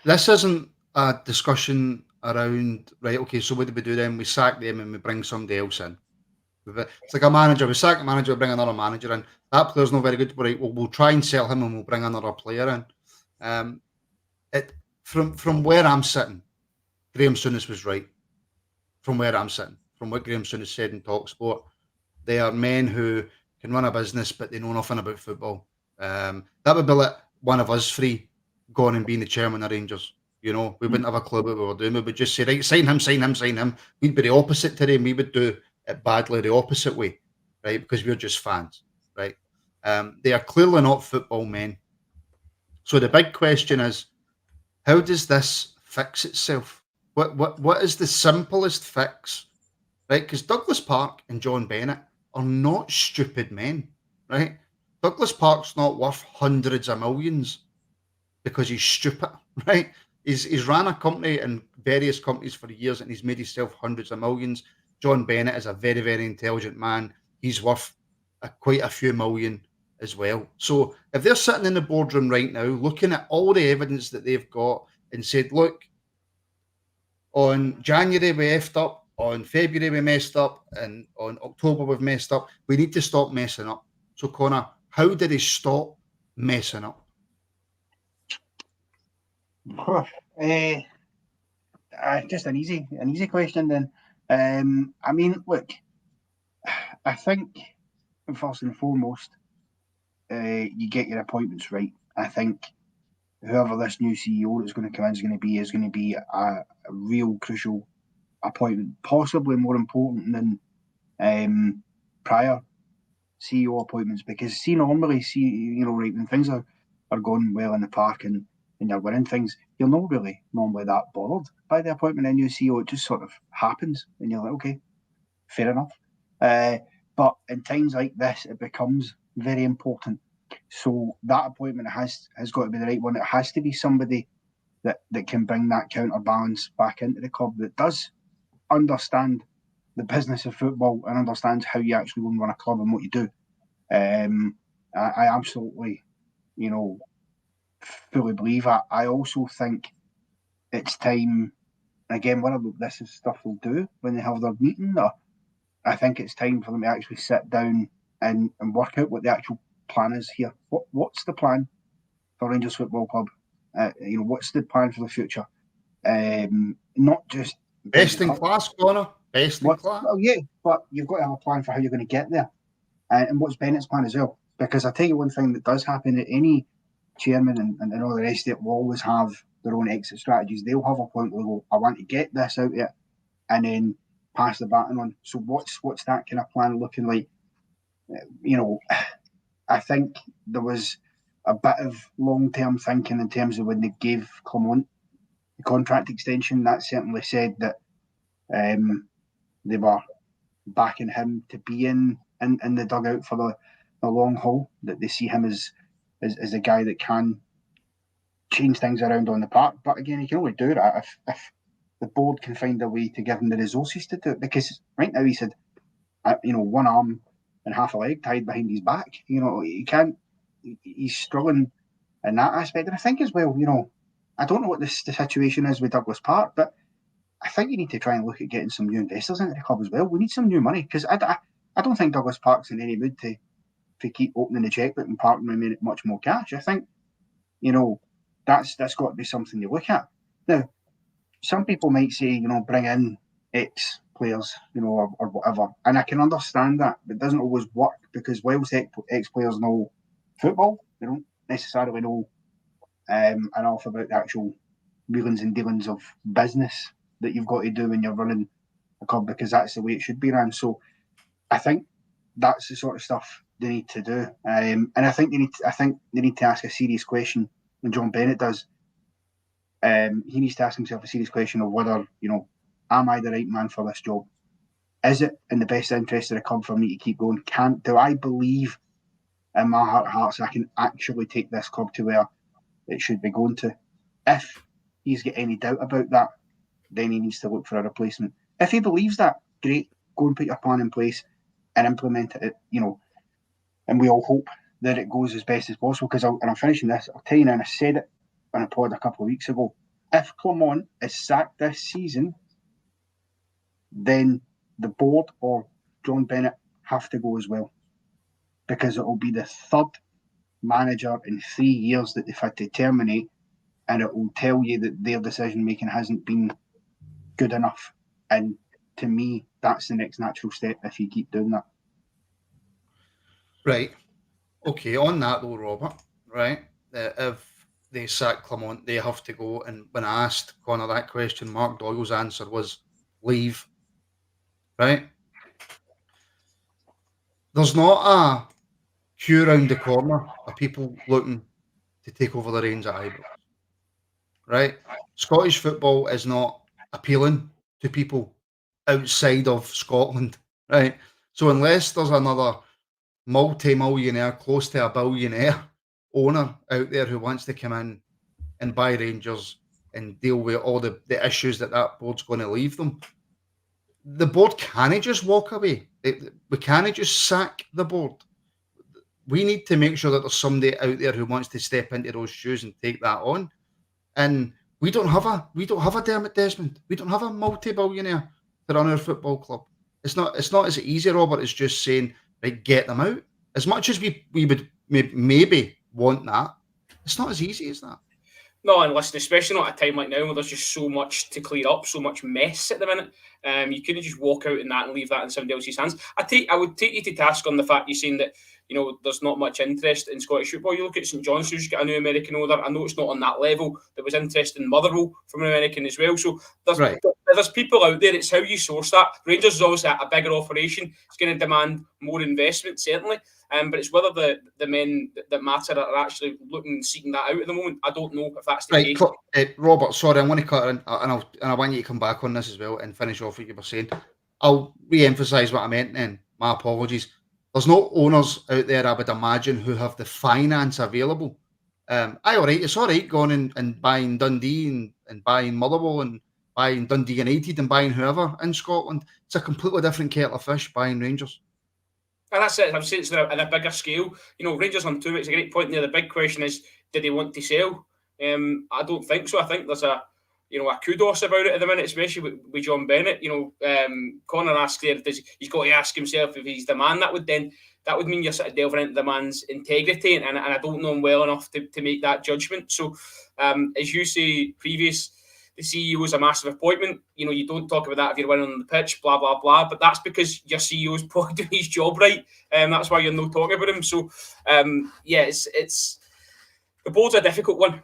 This isn't a discussion around, right, okay, so what do we do then? We sack them and we bring somebody else in. It's like a manager. We sack a manager, we bring another manager in. That player's not very good, right? Well, we'll try and sell him and we'll bring another player in. From where I'm sitting, Graham Souness was right. From where I'm sitting, from what Graham Souness said in TalkSport, they are men who can run a business, but they know nothing about football. That would be like one of us three going and being the chairman of Rangers. We wouldn't have a clue what we were doing. We would just say, right, sign him. We'd be the opposite to them. We would do it badly the opposite way, right? Because we're just fans, right? They are clearly not football men. So the big question is, how does this fix itself? What is the simplest fix, right? Because Douglas Park and John Bennett are not stupid men, right? Douglas Park's not worth hundreds of millions because he's stupid, right? He's ran a company and various companies for years and he's made himself hundreds of millions. John Bennett is a very, very intelligent man. He's worth quite a few million as well. So if they're sitting in the boardroom right now, looking at all the evidence that they've got and said, look, on January we effed up, on February we messed up, and on October we've messed up, we need to stop messing up. So Connor, how did he stop messing up? Just an easy question then. I mean, look, I think first and foremost, you get your appointments right. I think whoever this new CEO that's going to come in is going to be a real crucial appointment, possibly more important than prior CEO appointments, because normally right, when things are going well in the park and you're winning things, you're not really normally that bothered by the appointment of a new CEO. It just sort of happens and you're like, okay, fair enough. But in times like this, it becomes very important. So that appointment has got to be the right one. It has to be somebody that can bring that counterbalance back into the club, that does understand the business of football and understands how you actually run a club and what you do. I absolutely, fully believe that. I also think it's time, again, whatever this is stuff they'll do when they have their meeting, I think it's time for them to actually sit down and work out what the actual plan is here. What's the plan for Rangers Football Club? What's the plan for the future? Not just best in class, Connor. Best in class. Well, yeah, but you've got to have a plan for how you're going to get there, and what's Bennett's plan as well. Because I tell you one thing that does happen at any chairman and all the rest of it will always have their own exit strategies. They'll have a point where they go, I want to get this out there, and then pass the baton on. So what's that kind of plan looking like? I think there was a bit of long-term thinking in terms of when they gave Clement the contract extension. That certainly said that they were backing him to be in the dugout for the long haul, that they see him as a guy that can change things around on the park. But again, he can only do that if the board can find a way to give him the resources to do it. Because right now he said, one arm and half a leg tied behind his back. He can't. He's struggling in that aspect. And I think as well, I don't know what the situation is with Douglas Park, but I think you need to try and look at getting some new investors into the club as well. We need some new money, because I don't think Douglas Park's in any mood to keep opening the checkbook and parking with much more cash. I think, that's got to be something you look at. Now, some people might say, bring in X players, or whatever. And I can understand that, but it doesn't always work, because whilst X players know football, they don't necessarily know enough about the actual wheelings and dealings of business that you've got to do when you're running a club, because that's the way it should be run. So I think that's the sort of stuff they need to do. And I think they need to ask a serious question when John Bennett does. He needs to ask himself a serious question of whether, am I the right man for this job? Is it in the best interest of the club for me to keep going? Do I believe in my heart of hearts I can actually take this club to where it should be going to? If he's got any doubt about that, then he needs to look for a replacement. If he believes that, great, go and put your plan in place and implement it, and we all hope that it goes as best as possible. Because I'm finishing this, I'll tell you now, and I said it on a pod a couple of weeks ago, if Clement is sacked this season, then the board or John Bennett have to go as well. Because it will be the third manager in 3 years that they've had to terminate, and it will tell you that their decision making hasn't been good enough. And to me, that's the next natural step if you keep doing that. Right. Okay, on that though, Robert, right? If they sack Clement, they have to go. And when I asked Connor that question, Mark Doyle's answer was leave. Right? There's not a queue round the corner of people looking to take over the reins at Ibrox. Right? Scottish football is not appealing to people outside of Scotland. Right? So unless there's another multi-millionaire, close to a billionaire owner out there who wants to come in and buy Rangers and deal with all the issues that board's going to leave them, the board can't just walk away. We can't just sack the board. We need to make sure that there's somebody out there who wants to step into those shoes and take that on. And we don't have a Dermot Desmond. We don't have a multi-billionaire to run our football club. It's not as easy, Robert, as just saying, right, get them out. As much as we would maybe want that, it's not as easy as that. No, and listen, especially not at a time like now where there's just so much to clear up, so much mess at the minute. You couldn't just walk out in that and leave that in somebody else's hands. I would take you to task on the fact you're saying that, there's not much interest in Scottish football. You look at St John's, who's got a new American owner. I know it's not on that level. There was interest in Motherwell from an American as well. So there's people out there. It's how you source that. Rangers is obviously a bigger operation. It's going to demand more investment, certainly. But it's whether the men that matter are actually looking and seeking that out at the moment. I don't know if that's the case. Robert, sorry, I'm going to cut in, and I want you to come back on this as well and finish off what you were saying. I'll re-emphasise what I meant then. My apologies. There's no owners out there, I would imagine, who have the finance available. It's all right going and buying Dundee and buying Motherwell and buying Dundee United and buying whoever in Scotland. It's a completely different kettle of fish buying Rangers. And that's it. I'm saying it's on a bigger scale. Rangers on tour, it's a great point there. The big question is, do they want to sell? I don't think so. I think there's a kudos about it at the minute, especially with John Bennett. Connor asked there, he's got to ask himself if he's the man. That would mean you're sort of delving into the man's integrity, and I don't know him well enough to make that judgment. So, as you say, the CEO is a massive appointment. You don't talk about that if you're winning on the pitch, blah, blah, blah. But that's because your CEO's probably doing his job right. That's why you're not talking about him. So, it's the board's a difficult one.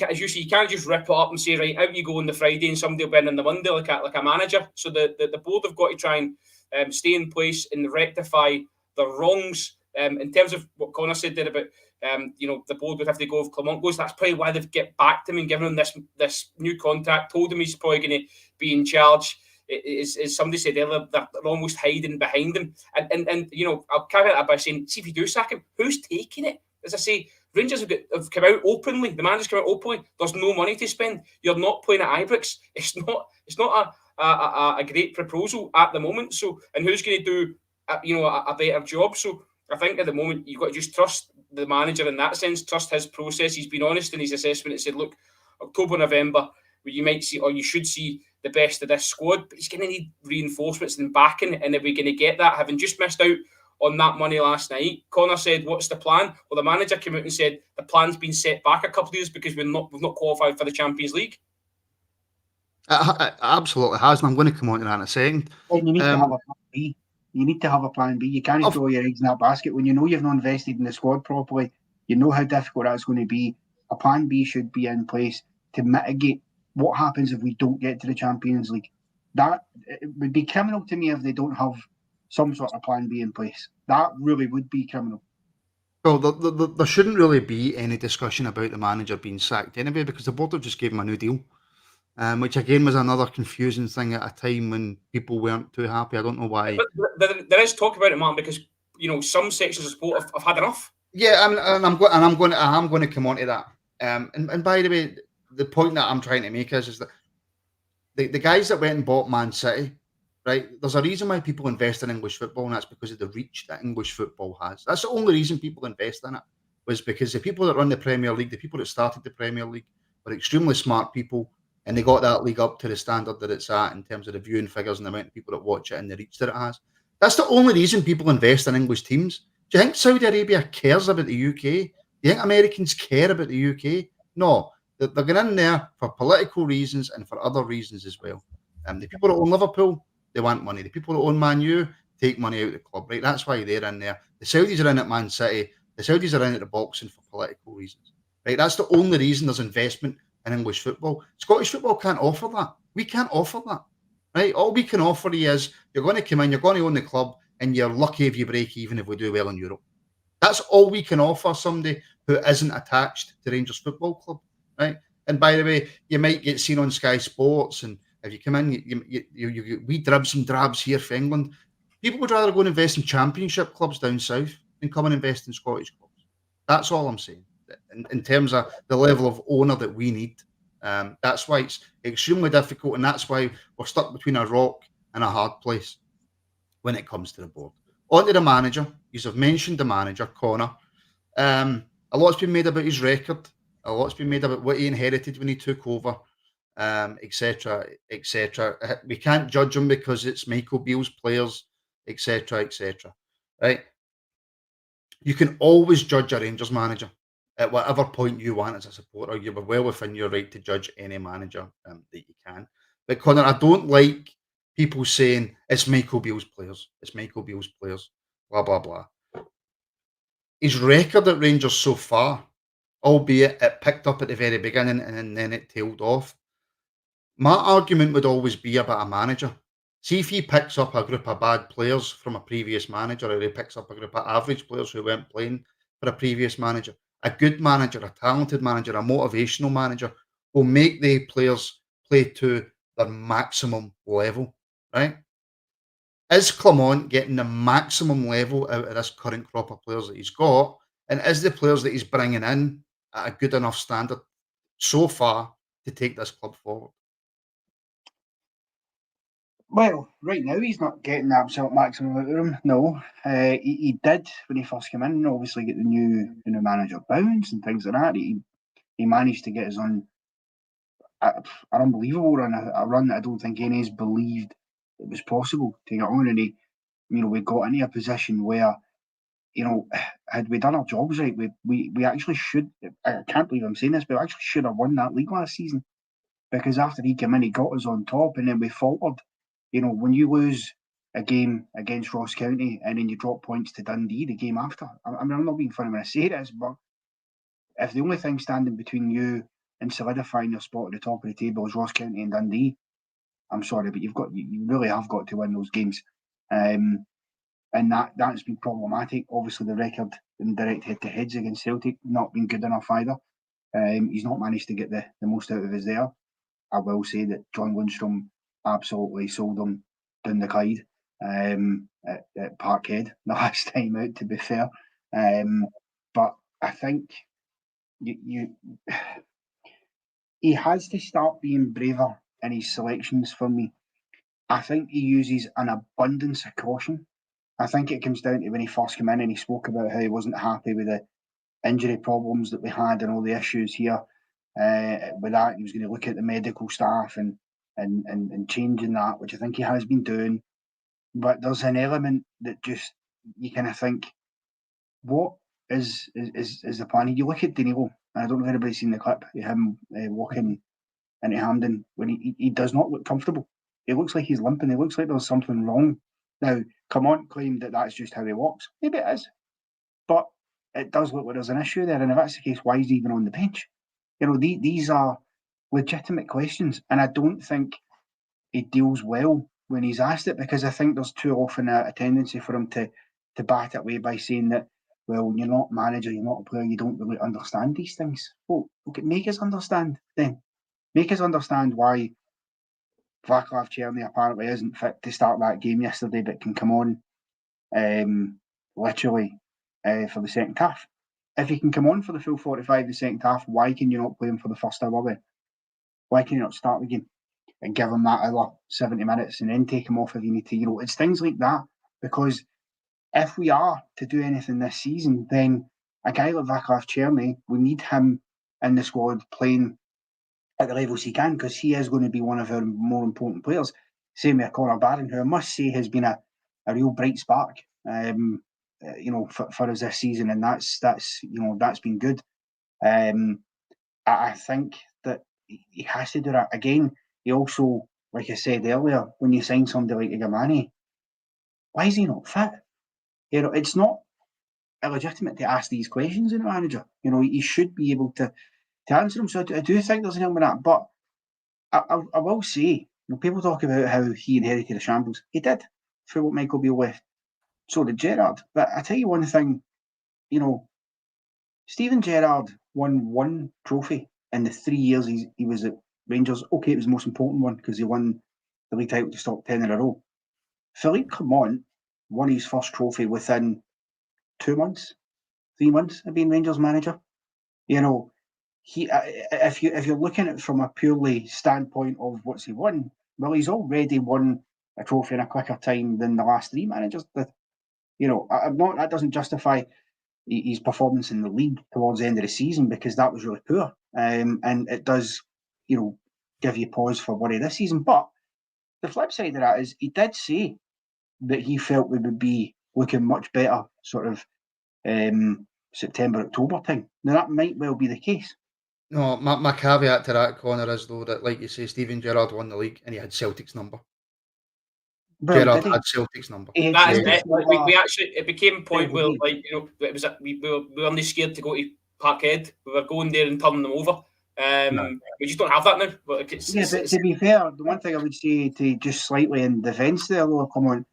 As you say, you can't just rip it up and say, right, out you go on the Friday and somebody will win on the Monday like a manager. So the board have got to try and stay in place and rectify the wrongs. In terms of what Connor said there about the board would have to go if Clement goes. That's probably why they've get back to him and given him this new contract, told him he's probably going to be in charge. As somebody said earlier, they're almost hiding behind him. And I'll caveat that by saying, see if you do sack him, who's taking it? As I say, Rangers have come out openly. The manager's come out openly. There's no money to spend. You're not playing at Ibrox. It's not a great proposal at the moment. So, and who's going to do a better job? So, I think at the moment you've got to just trust the manager in that sense. Trust his process. He's been honest in his assessment and said, "Look, October, November, you might see, or you should see the best of this squad, but he's going to need reinforcements and backing. And are we going to get that? Having just missed out on that money last night." Connor said, "What's the plan?" Well, the manager came out and said the plan's been set back a couple of years because we've not qualified for the Champions League. It absolutely has, and I'm going to come on to that in a second. And you need to have a plan B. You need to have a plan B. You can't throw your eggs in that basket when you know you've not invested in the squad properly. You know how difficult that's going to be. A plan B should be in place to mitigate what happens if we don't get to the Champions League. That it would be criminal to me if they don't have some sort of plan B in place. That really would be criminal. Well, there shouldn't really be any discussion about the manager being sacked anyway, because the board have just gave him a new deal, which again was another confusing thing at a time when people weren't too happy. I don't know why. But there is talk about it, Martin, because some sections of sport have had enough. Yeah, I'm going to come on to that. And by the way, the point that I'm trying to make is that the guys that went and bought Man City, right? There's a reason why people invest in English football, and that's because of the reach that English football has. That's the only reason people invest in it, was because the people that run the Premier League, the people that started the Premier League, were extremely smart people, and they got that league up to the standard that it's at in terms of the viewing figures and the amount of people that watch it and the reach that it has. That's the only reason people invest in English teams. Do you think Saudi Arabia cares about the UK? Do you think Americans care about the UK? No. They're going in there for political reasons and for other reasons as well. The people that own Liverpool, they want money. The people that own Man U take money out of the club, right? That's why they're in there. The Saudis are in at Man City. The Saudis are in at the boxing for political reasons, right? That's the only reason there's investment in English football. Scottish football can't offer that. We can't offer that, right? All we can offer you is you're going to come in, you're going to own the club, and you're lucky if you break even if we do well in Europe. That's all we can offer somebody who isn't attached to Rangers Football Club, right? And by the way, you might get seen on Sky Sports, and if you come in, you get wee dribs and drabs here for England. People would rather go and invest in Championship clubs down south than come and invest in Scottish clubs. That's all I'm saying. In terms of the level of owner that we need, that's why it's extremely difficult, and that's why we're stuck between a rock and a hard place when it comes to the board. On to the manager. You have mentioned the manager, Connor. A lot's been made about his record. A lot's been made about what he inherited when he took over, etc., etc. We can't judge him because it's Michael Beale's players, etc., etc. Right? You can always judge a Rangers manager at whatever point you want as a supporter. You're well within your right to judge any manager that you can. But Connor, I don't like people saying it's Michael Beale's players. It's Michael Beale's players. Blah, blah, blah. His record at Rangers so far, albeit it picked up at the very beginning and then it tailed off. My argument would always be about a manager. See if he picks up a group of bad players from a previous manager, or he picks up a group of average players who weren't playing for a previous manager. A good manager, a talented manager, a motivational manager will make the players play to their maximum level, right? Is Clement getting the maximum level out of this current crop of players that he's got? And is the players that he's bringing in at a good enough standard so far to take this club forward? Well, right now he's not getting the absolute maximum out of him. No, he did when he first came in. Obviously, get the new manager bounce and things like that. He managed to get us on an unbelievable run, a run that I don't think any of us believed it was possible to get on. And we got into a position where, had we done our jobs right, we actually should. I can't believe I'm saying this, but we actually should have won that league last season, because after he came in, he got us on top, and then we faltered. When you lose a game against Ross County and then you drop points to Dundee the game after, I'm not being funny when I say this, but if the only thing standing between you and solidifying your spot at the top of the table is Ross County and Dundee, I'm sorry, but you really have got to win those games. And that's been problematic. Obviously, the record in direct head-to-heads against Celtic not been good enough either. He's not managed to get the most out of us there. I will say that John Lundstrom absolutely sold him down the Clyde at Parkhead the last time out, to be fair. But I think he has to start being braver in his selections for me. I think he uses an abundance of caution. I think it comes down to when he first came in and he spoke about how he wasn't happy with the injury problems that we had and all the issues here. With that, he was going to look at the medical staff and changing that, which I think he has been doing. But there's an element that just, you kind of think, what is the plan? You look at Danilo, and I don't know if anybody's seen the clip of him walking into Hampden when he does not look comfortable. It looks like he's limping. It looks like there's something wrong. Now, Clement claimed that that's just how he walks. Maybe it is. But it does look like there's an issue there. And if that's the case, why is he even on the bench? These are legitimate questions. And I don't think he deals well when he's asked it, because I think there's too often a tendency for him to bat it away by saying that, well, you're not a manager, you're not a player, you don't really understand these things. Well, okay, make us understand then. Make us understand why Vaclav Černý apparently isn't fit to start that game yesterday, but can come on literally for the second half. If he can come on for the full 45 the second half, why can you not play him for the first hour then? Why can you not start the game and give him that other 70 minutes and then take him off if you need to? You know, it's things like that, because if we are to do anything this season, then a guy like Vaclav Černý, we need him in the squad playing at the levels he can, because he is going to be one of our more important players. Same with Conor Barron, who I must say has been a real bright spark, you know, for us this season, and that's you know, that's been good. I think that he has to do that again. He also, like I said earlier, when you sign somebody like Igamani, why is he not fit? You know, it's not illegitimate to ask these questions in a manager. You know, he should be able to answer them. So I do think there's an element of that. But I will say, you know, people talk about how he inherited a shambles. He did, through what Michael Beale left. So did Gerrard. But I tell you one thing, you know, Steven Gerrard won one trophy in the 3 years he was at Rangers. Okay, it was the most important one because he won the league title to stop 10 in a row. Philippe Clement won his first trophy within 2 months, 3 months of being Rangers manager. You know, he if you're looking at it from a purely standpoint of what's he won, well, he's already won a trophy in a quicker time than the last 3 managers did. You know, that doesn't justify his performance in the league towards the end of the season, because that was really poor, and it does, you know, give you pause for worry this season. But the flip side of that is he did say that he felt we would be looking much better sort of September, October time. Now, that might well be the case. No, my caveat to that, Connor, is though that, like you say, Steven Gerrard won the league and he had Celtic's number. Well, Gerrard did he? had Celtic's number. That is Yeah. it. We actually, it became a point where, like, you know, it was we were only scared to go to Parkhead. We were going there and turning them over. We just don't have that now. But But to be fair, the one thing I would say, to just slightly in defence there, though, come on,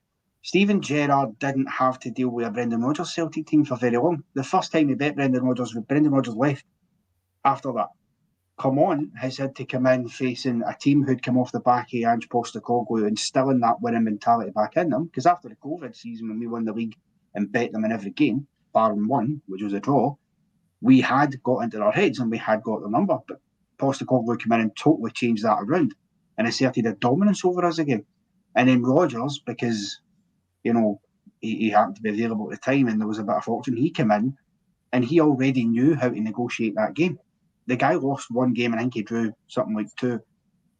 Steven Gerrard didn't have to deal with a Brendan Rodgers Celtic team for very long. The first time he bet Brendan Rodgers, Brendan Rodgers left. After that, Coman has had to come in facing a team who'd come off the back of Ange Postecoglou, instilling that winning mentality back in them. Because after the COVID season, when we won the league and bet them in every game, barring one, which was a draw, we had got into our heads and we had got the number. But Postecoglou came in and totally changed that around and asserted a dominance over us again. And then Rodgers, because, you know, he happened to be available at the time and there was a bit of fortune, he came in and he already knew how to negotiate that game. The guy lost one game and I think he drew something like 2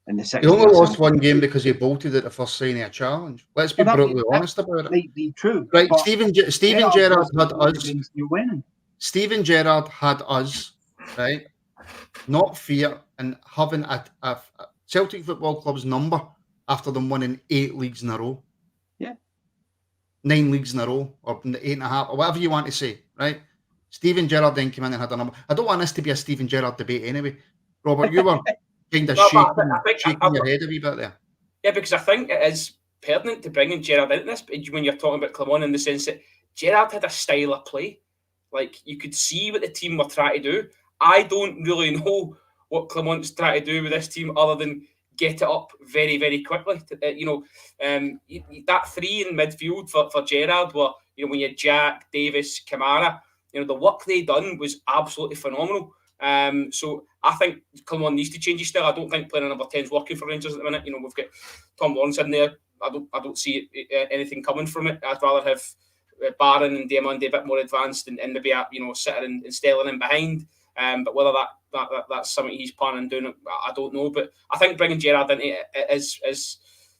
in the 60th. He only lost one game because he bolted at the first sign of a challenge. Let's be brutally honest about it. True. Right, Steven Gerrard had us. Steven Gerrard had us, right? Not fear and having a Celtic Football Club's number after them winning 8 leagues in a row. Yeah. 9 leagues in a row, or 8.5, or whatever you want to say, right? Steven Gerrard then came in and had a number. I don't want this to be a Steven Gerrard debate anyway. Robert, you were kind of shaking your head a wee bit there. Yeah, because I think it is pertinent to bring in Gerrard into this when you're talking about Clement, in the sense that Gerrard had a style of play. Like, you could see what the team were trying to do. I don't really know what Clement's trying to do with this team other than get it up very, very quickly. That 3 in midfield for Gerrard were, you know, when you had Jack, Davis, Kamara, you know, the work they done was absolutely phenomenal. So I think Clement needs to change his style. I don't think playing a number 10 is working for Rangers at the minute. You know, we've got Tom Lawrence in there. I don't see anything coming from it. I'd rather have Barron and Diamond a bit more advanced and maybe sitting and Stelling in behind. But whether that's something he's planning on doing, I don't know. But I think bringing Gerrard in is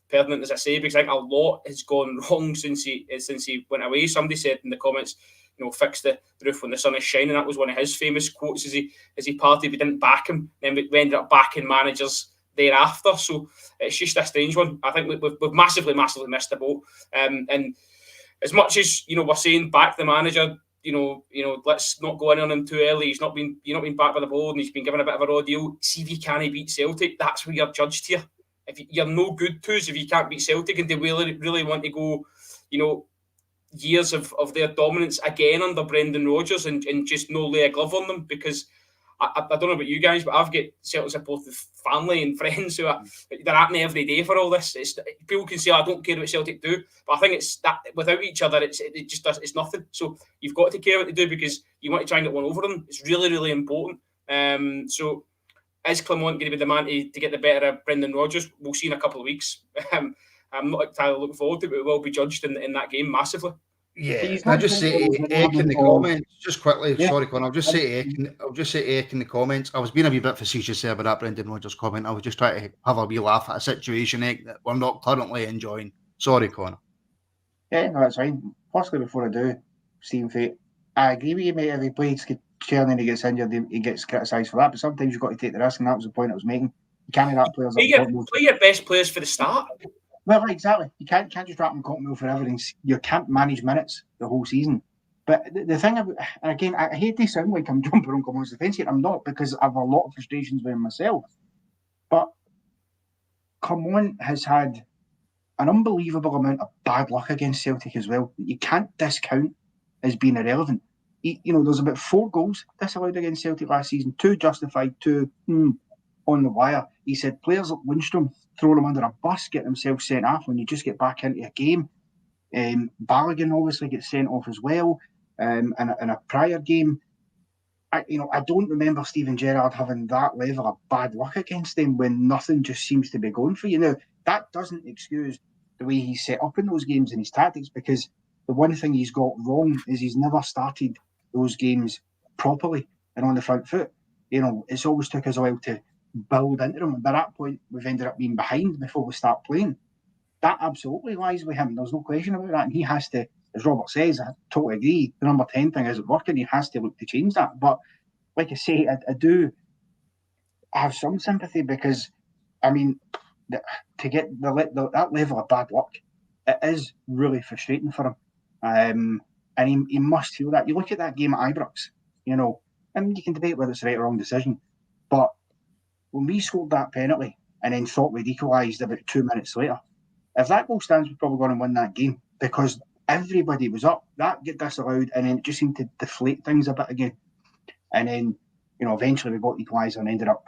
pertinent, as I say, because I think a lot has gone wrong since he went away. Somebody said in the comments, you know, fix the roof when the sun is shining. That was one of his famous quotes as he partied. We didn't back him, then we ended up backing managers thereafter. So it's just a strange one. I think we've massively missed the boat. And as much as, you know, we're saying back the manager, you know, let's not go in on him too early. He's not been backed by the board and he's been given a bit of a raw deal. See if he can't beat Celtic. That's where you're judged here. if you're no good to us if you can't beat Celtic, and they really want to go, years of their dominance again under Brendan Rodgers and just no lay a glove on them, because I don't know about you guys, but I've got Celtic supportive family and friends who they're at me every day for all this. People can say, I don't care what Celtic do, but I think it's that without each other, it's nothing. So you've got to care what they do, because you want to try and get one over them. It's really, really important. So is Clement going to be the man to get the better of Brendan Rodgers? We'll see in a couple of weeks. I'm not entirely looking forward to it, but we will be judged in that game massively. Yeah, can I just say to Eck in the comments, just quickly, sorry, Con, I'll just say to Eck in the comments, I was being a wee bit facetious there about that Brendan Rodgers comment. I was just trying to have a wee laugh at a situation, Eck, that we're not currently enjoying. Sorry, Connor. Yeah, no, that's fine. Firstly, before I do, Stephen Fate, I agree with you, mate. If he plays Cherny and he gets injured, he gets criticised for that, but sometimes you've got to take the risk, and that was the point I was making. You can't have that players play your best players for the start. Well, exactly. You can't just drop them Cottonmill for everything. You can't manage minutes the whole season. But the thing about, and again, I hate to sound like I'm jumping on Clement's defence here. I'm not, because I have a lot of frustrations with him myself. But Clement has had an unbelievable amount of bad luck against Celtic as well. You can't discount as being irrelevant. There's about 4 goals disallowed against Celtic last season, 2 justified, 2 on the wire. He said players like Lundstrom throw them under a bus, get themselves sent off when you just get back into a game. Balogun obviously gets sent off as well. In a prior game, I don't remember Steven Gerrard having that level of bad luck against them when nothing just seems to be going for you. Now, that doesn't excuse the way he's set up in those games and his tactics, because the one thing he's got wrong is he's never started those games properly and on the front foot. It's always took us a while to build into them. And by that point, we've ended up being behind before we start playing. That absolutely lies with him. There's no question about that. And he has to, as Robert says, I totally agree, the number 10 thing isn't working. He has to look to change that. But like I say, I do have some sympathy, because, to get that level of bad luck, it is really frustrating for him. And he must feel that. You look at that game at Ibrox, and you can debate whether it's the right or wrong decision. But when we scored that penalty and then thought we'd equalised about 2 minutes later, if that goal stands, we're probably going to win that game, because everybody was up. That get disallowed, and then it just seemed to deflate things a bit again. And then, eventually we got equalised and ended up,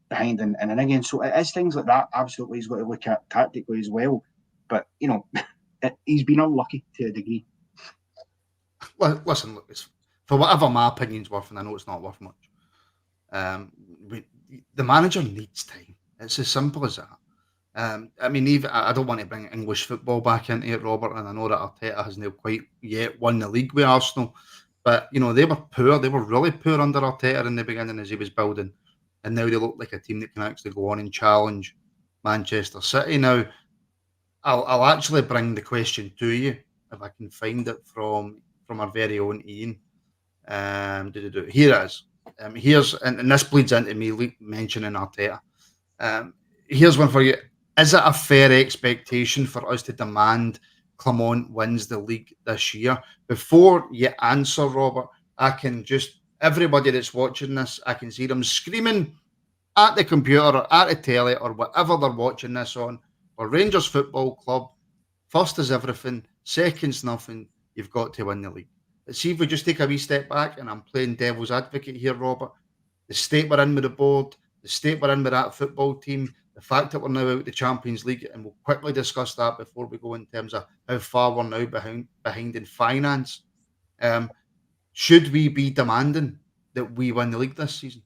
behind and again. So it is things like that. Absolutely, he's got to look at tactically as well. But he's been unlucky to a degree. Well, listen, look, for whatever my opinion's worth, and I know it's not worth much. The manager needs time. It's as simple as that. Even I don't want to bring English football back into it, Robert, and I know that Arteta hasn't quite yet won the league with Arsenal, but they were poor. They were really poor under Arteta in the beginning as he was building, and now they look like a team that can actually go on and challenge Manchester City. Now, I'll actually bring the question to you if I can find it from our very own Ian. Here it is. Here's and this bleeds into me mentioning Arteta. Here's one for you. Is it a fair expectation for us to demand Clement wins the league this year? Before you answer, Robert, I can just, everybody that's watching this, I can see them screaming at the computer or at the telly or whatever they're watching this on. Or Rangers Football Club, first is everything, second's nothing. You've got to win the league. Let's see if we just take a wee step back, and I'm playing devil's advocate here, Robert. The state we're in with the board, the state we're in with that football team, the fact that we're now out of the Champions League, and we'll quickly discuss that before we go in terms of how far we're now behind in finance. Should we be demanding that we win the league this season?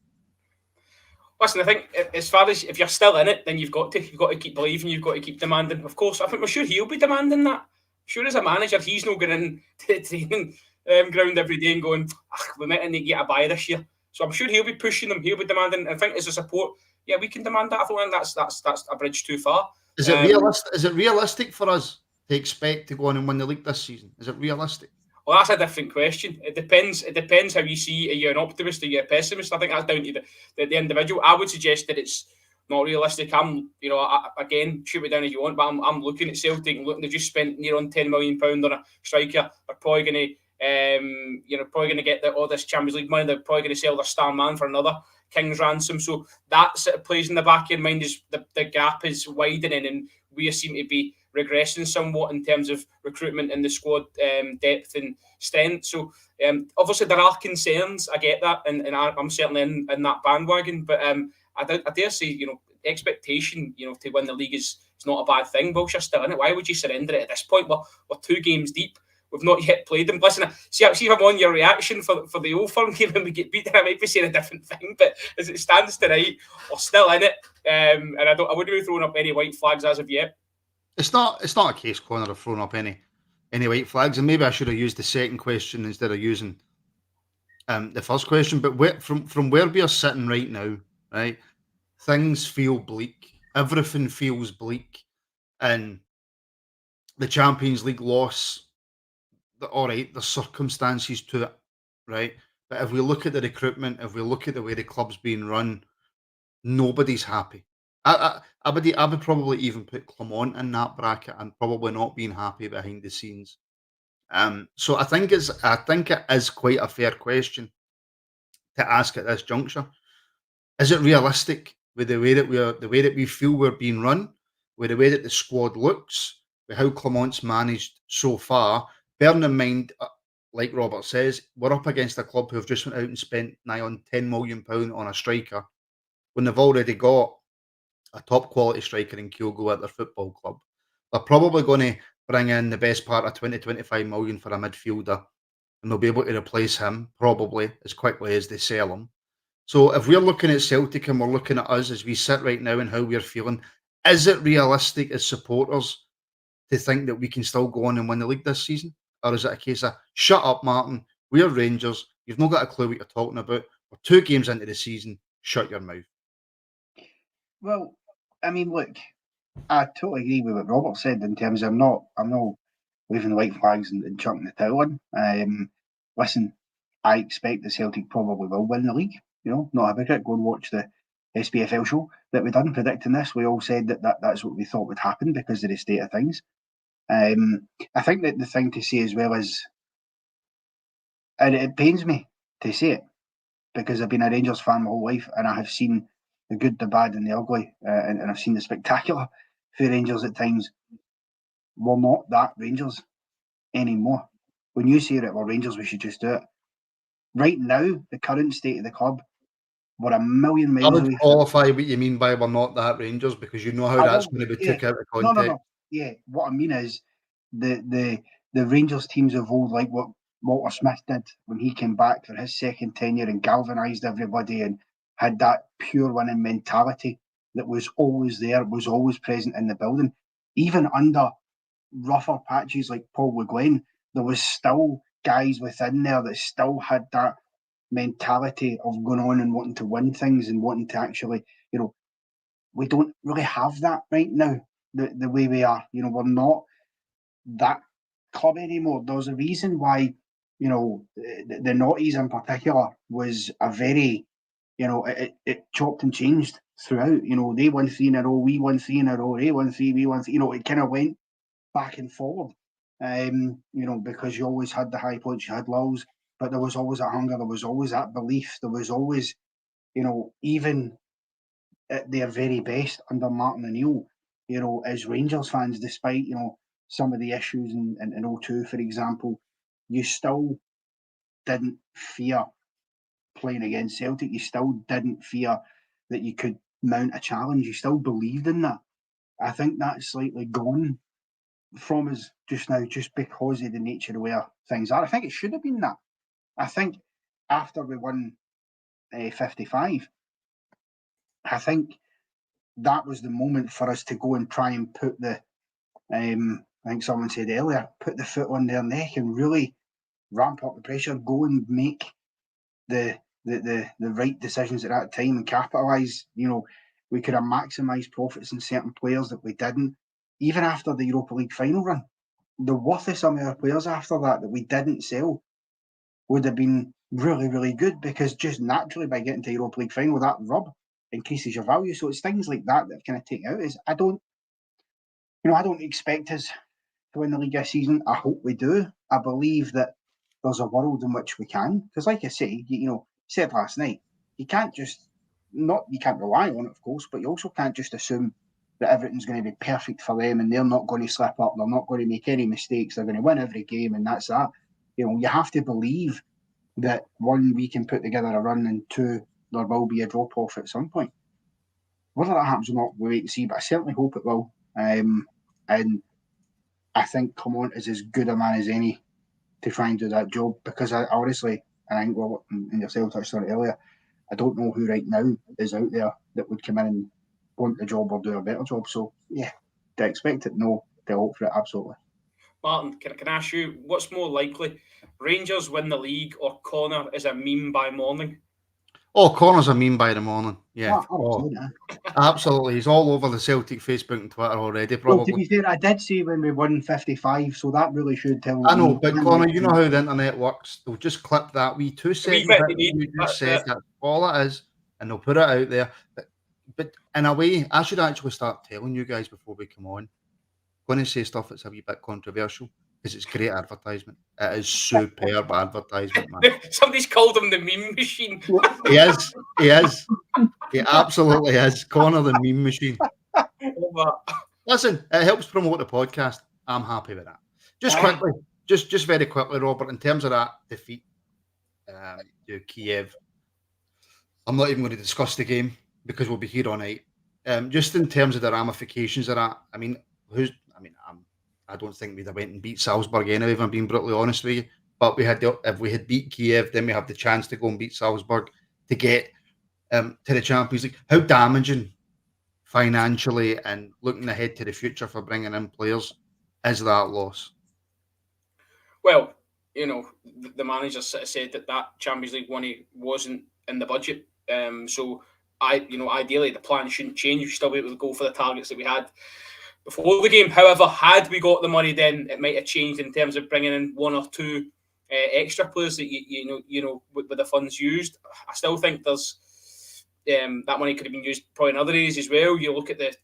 Listen, I think as far as if you're still in it, then you've got to keep believing, you've got to keep demanding. Of course, I think we're sure he'll be demanding that. Sure, as a manager, he's not going in to the training ground every day and going, we might need to get a buy this year. So I'm sure he'll be pushing them, he'll be demanding. I think as a support, yeah, we can demand that. I don't think that's a bridge too far. Is it realistic for us to expect to go on and win the league this season? Is it realistic? Well, that's a different question. It depends how you see. Are you an optimist or are you a pessimist? I think that's down to the individual. I would suggest that it's not realistic. Again, shoot me down if you want, but I'm looking at Celtic and looking. They just spent near on £10 million on a striker. They're probably going to, get all this Champions League money. They're probably going to sell their star man for another King's Ransom. So that sort of plays in the back of your mind as the gap is widening, and we seem to be regressing somewhat in terms of recruitment and the squad depth and strength. So obviously there are concerns. I get that, and I'm certainly in that bandwagon. But I dare say, expectation, to win the league is not a bad thing. Whilst you're still in it, why would you surrender it at this point? We're 2 games deep. We've not yet played them. Listen, see if I'm on your reaction for the Old Firm game when we get beat, I might be saying a different thing. But as it stands tonight, we're still in it, and I wouldn't be throwing up any white flags as of yet. It's not a case, Connor, of throwing up any white flags, and maybe I should have used the second question instead of using the first question. But from where we are sitting right now, right, things feel bleak. Everything feels bleak, and the Champions League loss. All right, there's circumstances to it, right? But if we look at the recruitment, if we look at the way the club's being run, nobody's happy. I would probably even put Clement in that bracket and probably not being happy behind the scenes. So I think it is quite a fair question to ask at this juncture. Is it realistic with the way that we feel we're being run, with the way that the squad looks, with how Clement's managed so far? Bearing in mind, like Robert says, we're up against a club who have just went out and spent nigh on £10 million on a striker when they've already got a top quality striker in Kyogo at their football club. They're probably going to bring in the best part of 20-25 million for a midfielder, and they'll be able to replace him probably as quickly as they sell him. So if we're looking at Celtic and we're looking at us as we sit right now and how we're feeling, is it realistic as supporters to think that we can still go on and win the league this season? Or is it a case of, shut up, Martin, we're Rangers, you've not got a clue what you're talking about, we're 2 games into the season, shut your mouth? Well, I mean, look, I totally agree with what Robert said in terms of I'm not waving the white flags and chucking the towel in. Listen, I expect the Celtic probably will win the league. Not a hypocrite. Go and watch the SPFL show that we done predicting this. We all said that's what we thought would happen because of the state of things. I think that the thing to say as well is, and it pains me to say it, because I've been a Rangers fan my whole life and I have seen the good, the bad and the ugly, and I've seen the spectacular for Rangers at times. We're not that Rangers anymore. When you say that we're Rangers, we should just do it. Right now, the current state of the club, we're a million miles away. I would qualify what you mean by we're not that Rangers, because you know how that's going to be took out of context. No. Yeah, what I mean is the Rangers teams of old, like what Walter Smith did when he came back for his second tenure and galvanised everybody and had that pure winning mentality that was always there, was always present in the building. Even under rougher patches like Paul Le Guen, there was still guys within there that still had that mentality of going on and wanting to win things and wanting to actually, we don't really have that right now, the way we are. We're not that club anymore. There's a reason why, the noughties in particular was a very, it chopped and changed throughout. They won 3 in a row, we won 3 in a row, they won 3, we won 3. It kind of went back and forward, because you always had the high points, you had lows, but there was always that hunger, there was always that belief, there was always, even at their very best under Martin O'Neill, as Rangers fans, despite, some of the issues in 02, for example, you still didn't fear playing against Celtic. You still didn't fear that you could mount a challenge. You still believed in that. I think that's slightly gone from us just now, just because of the nature of where things are. I think it should have been that. I think after we won 55, I think that was the moment for us to go and try and put the, I think someone said earlier, put the foot on their neck and really ramp up the pressure, go and make the right decisions at that time and capitalise. We could have maximised profits in certain players that we didn't. Even after the Europa League final run, the worth of some of our players after that we didn't sell would have been really, really good, because just naturally by getting to Europa League final, that rub increases your value. So it's things like that kind of take out. I don't expect us to win the league this season. I hope we do. I believe that there's a world in which we can, because like I say, said last night, you can't just not you can't rely on it, of course, but you also can't just assume that everything's going to be perfect for them and they're not going to slip up, they're not going to make any mistakes, they're going to win every game, and that's that. You have to believe that one, we can put together a run, and two, there will be a drop off at some point. Whether that happens or not, we'll wait and see, but I certainly hope it will. And I think Clement is as good a man as any to try and do that job, because I honestly, and I think and yourself touched on it earlier, I don't know who right now is out there that would come in and want the job or do a better job. So yeah, do I expect it? No. Do I hope for it? Absolutely. Martin, can I ask you, what's more likely, Rangers win the league or Connor is a meme by morning? Oh, Connor's a meme by the morning. Yeah. Yeah. Absolutely. He's all over the Celtic Facebook and Twitter already, probably. Well, to be fair, I did say when we won 55, so that really should tell I know, but Connor, you know how the internet works. They'll just clip that wee 2 seconds that you just said. That's all it is, and they'll put it out there. But in a way, I should actually start telling you guys before we come on. I'm going to say stuff that's a wee bit controversial, because it's great advertisement. It is superb advertisement, man. Somebody's called him the meme machine. He is. He is. He absolutely is. Connor the meme machine. Listen, it helps promote the podcast. I'm happy with that. Just quickly, just very quickly, Robert, in terms of that defeat to Kiev, I'm not even going to discuss the game because we'll be here all night. Just in terms of the ramifications of that, I don't think we'd have went and beat Salzburg anyway, if I'm being brutally honest with you. But if we had beat Kiev, then we have the chance to go and beat Salzburg to get to the Champions League. How damaging financially and looking ahead to the future for bringing in players is that loss? Well, the manager said that Champions League money wasn't in the budget. So ideally the plan shouldn't change. You should still be able to go for the targets that we had before the game. However, had we got the money, then it might have changed in terms of bringing in one or two extra players that with the funds used. I still think there's that money could have been used probably in other areas as well. You look at the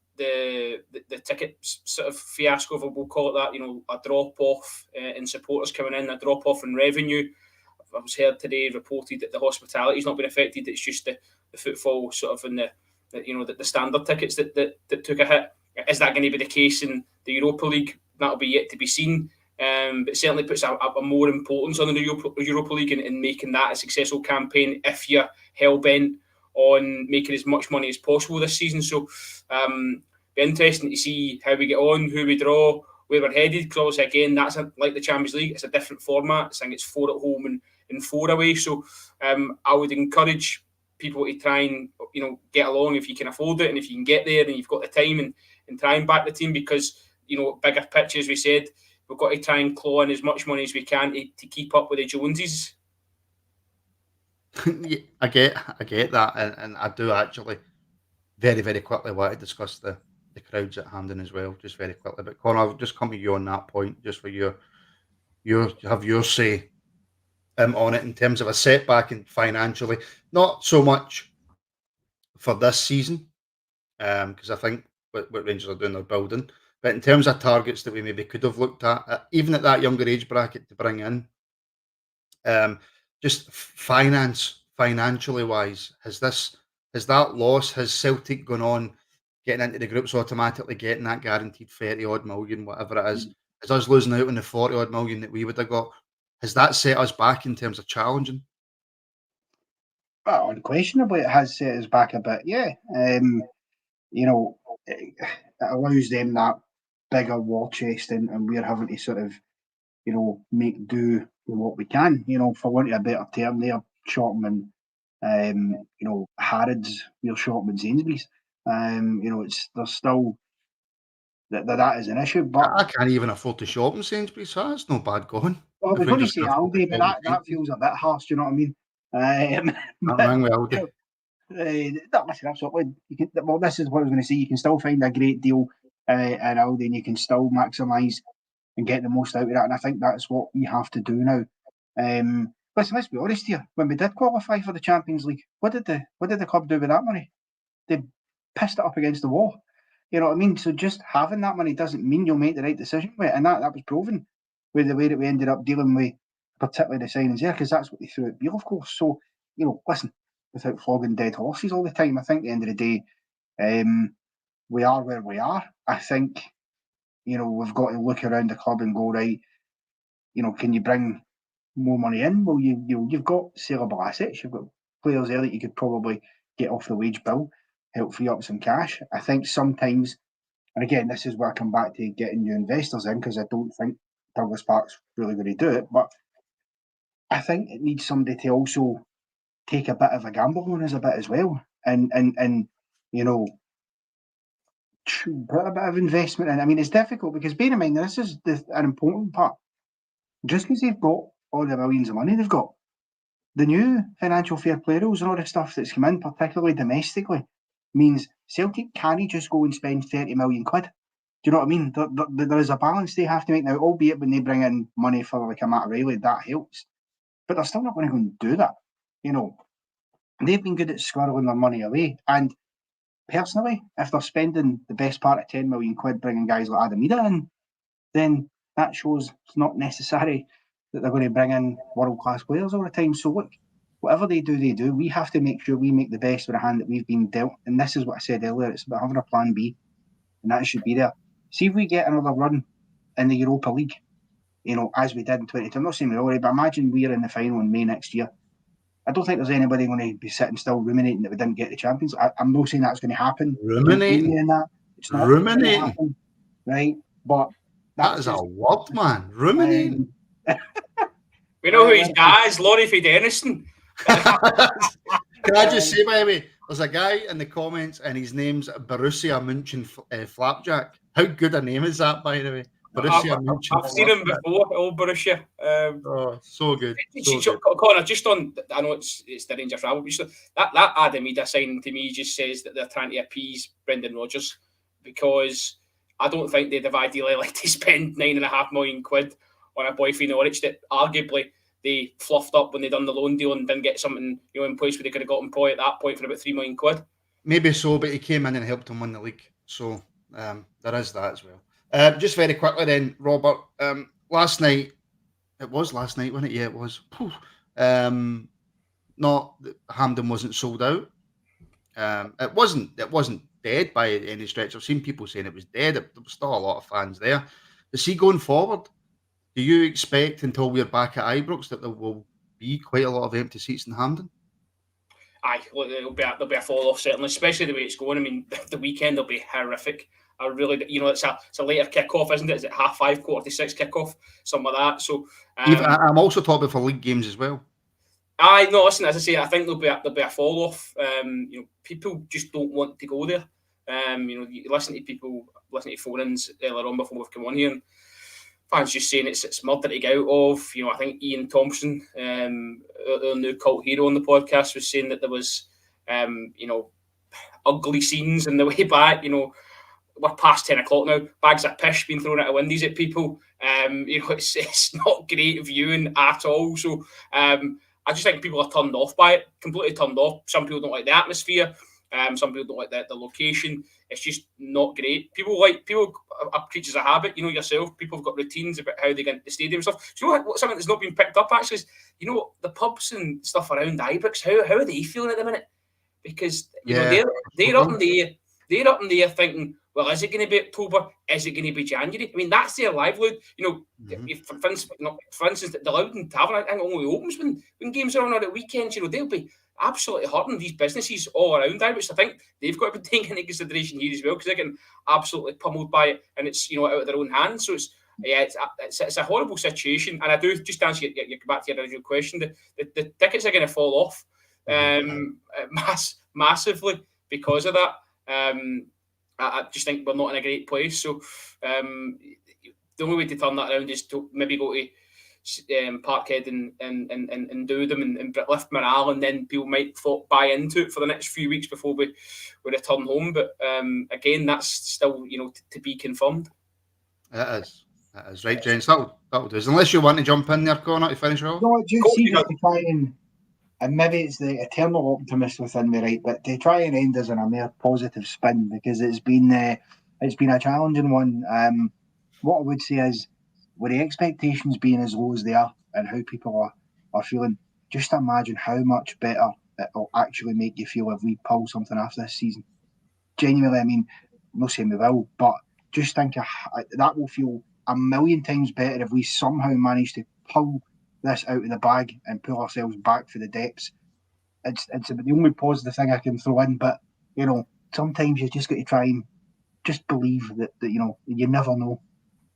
ticket sort of fiasco, if we'll call it that. A drop off in supporters coming in, a drop off in revenue. I was heard today reported that the hospitality's not been affected. It's just the footfall sort of in the standard tickets that took a hit. Is that going to be the case in the Europa League? That'll be yet to be seen. But certainly puts a more importance on the Europa League and making that a successful campaign if you're hell-bent on making as much money as possible this season. So be interesting to see how we get on, who we draw, where we're headed. Because obviously, again, that's like the Champions League. It's a different format. I think it's 4 at home and 4 away. So I would encourage people to try and get along if you can afford it, and if you can get there and you've got the time and try and back the team, because bigger picture, as we said, we've got to try and claw in as much money as we can to keep up with the Joneses. Yeah, I get that, and I do actually very, very quickly want to discuss the crowds at Hampden as well, just very quickly. But Conor, I'll just come to you on that point, just for your say on it in terms of a setback and financially, not so much for this season, because I think what Rangers are doing, they're building, but in terms of targets that we maybe could have looked at even at that younger age bracket to bring in, just financially wise, has that loss, has Celtic gone on getting into the groups automatically getting that guaranteed 30 odd million, whatever it is us losing out on the 40 odd million that we would have got? Has that set us back in terms of challenging? Well, unquestionably, it has set us back a bit. Yeah, it allows them that bigger war chest, and we're having to sort of, make do with what we can. For want of a better term, they're shopping and Harrods, we're shopping in Sainsbury's. There's still that is an issue, but I can't even afford to shop in Sainsbury's, so that's no bad going. Well, we're going to say Aldi, but that feels a bit harsh. Do you know what I mean? Aldi. Listen, absolutely. This is what I was going to say. You can still find a great deal in Aldi, and you can still maximise and get the most out of that. And I think that's what we have to do now. Listen, let's be honest here. When we did qualify for the Champions League, what did the club do with that money? They pissed it up against the wall. You know what I mean? So just having that money doesn't mean you'll make the right decision with it, and that was proven with the way that we ended up dealing with, particularly the signings there, because that's what they threw at Beale, of course. So, listen, without flogging dead horses all the time. I think at the end of the day, we are where we are. I think, we've got to look around the club and go, right, can you bring more money in? Well, you've got saleable assets. You've got players there that you could probably get off the wage bill, help free up some cash. I think sometimes, and again, this is where I come back to getting new investors in, because I don't think Douglas Park's really going to do it. But I think it needs somebody to also take a bit of a gamble on us a bit as well, and put a bit of investment in. I mean, it's difficult because bear in mind, this is an important part. Just because they've got all the millions of money they've got, the new financial fair play rules and all the stuff that's come in, particularly domestically, means Celtic can't just go and spend 30 million quid. Do you know what I mean? There is a balance they have to make now, albeit when they bring in money for like a Matt Riley, that helps. But they're still not going to go and do that. They've been good at squirreling their money away. And personally, if they're spending the best part of 10 million quid bringing guys like Adam Ida in, then that shows it's not necessary that they're going to bring in world-class players all the time. So look, whatever they do, they do. We have to make sure we make the best with the hand that we've been dealt. And this is what I said earlier, it's about having a plan B, and that should be there. See if we get another run in the Europa League, as we did in 2022. I'm not saying we're already, but imagine we're in the final in May next year. I don't think there's anybody going to be sitting still ruminating that we didn't get the Champions. I'm not saying that's going to happen. Ruminating? It's not ruminating. Happen, right? But that is a word, man. Ruminating. We know who his guy is, Laurie Fideniston. Can I just say, by the way, there's a guy in the comments and his name's Borussia Mönchen Flapjack. How good a name is that, by the way? Borussia Mönchen. I've seen him before, old Borussia. So good. Connor, just on, I know it's the Rangers Rabble, but that Adam Ida signing to me just says that they're trying to appease Brendan Rodgers, because I don't think they'd have ideally liked to spend £9.5 million on a boy from Norwich that arguably they fluffed up when they done the loan deal and didn't get something in place where they could have got him probably at that point for about £3 million. Maybe so, but he came in and helped him win the league. So there is that as well. Just very quickly then, Robert, last night, wasn't it? Yeah, it was. Not that Hampden wasn't sold out. It wasn't dead by any stretch. I've seen people saying it was dead. There was still a lot of fans there. Is he going forward? Do you expect until we're back at Ibrox that there will be quite a lot of empty seats in Hampden? Aye, there'll be a fall off certainly, especially the way it's going. I mean, the weekend will be horrific. I really, it's a later kickoff, isn't it? Is it 5:30, 6:45 kickoff, something like that? So I'm also talking for league games as well. Aye, no, listen, as I say, I think there'll be a fall off. People just don't want to go there. You listen to phone-ins earlier on before we've come on here, and fans just saying it's murder to get out of. I think Ian Thompson, our new cult hero on the podcast, was saying that there was, ugly scenes in the way back. We're past 10 o'clock now. Bags of pish being thrown out of windows at people. It's not great viewing at all. So I just think people are turned off by it, completely turned off. Some people don't like the atmosphere. Some people don't like the location. It's just not great. People are creatures of habit. Yourself. People have got routines about how they get into the stadium and stuff. Do you know what? Something that's not been picked up actually is, the pubs and stuff around Ibrox. How are they feeling at the minute? Because they're up in there thinking, well, is it going to be October? Is it going to be January? I mean, that's their livelihood. For instance, the Loudon Tavern, I think, only opens when games are on or at weekends. They'll be absolutely hurting these businesses all around there, which I think they've got to be taken into consideration here as well, because they're getting absolutely pummeled by it, and it's out of their own hands. So it's a horrible situation. And I do just answer you back to your original question. The tickets are going to fall off massively because of that. I just think we're not in a great place. So the only way to turn that around is to maybe go to Parkhead and do them and lift morale, and then people might buy into it for the next few weeks before we return home. But again, that's still to be confirmed. It is right, gents. That'll do. Unless you want to jump in there, Connor, to finish off. No, just see to try and maybe it's the eternal optimist within me, right? But to try and end us on a more positive spin, because it's been a challenging one. What I would say is, with the expectations being as low as they are and how people are feeling, just imagine how much better it'll actually make you feel if we pull something after this season. Genuinely, I mean, I'm not saying we will, but just think that will feel a million times better if we somehow manage to pull this out of the bag and pull ourselves back for the depths. It's the only positive thing I can throw in, but sometimes you just got to try and just believe that you never know.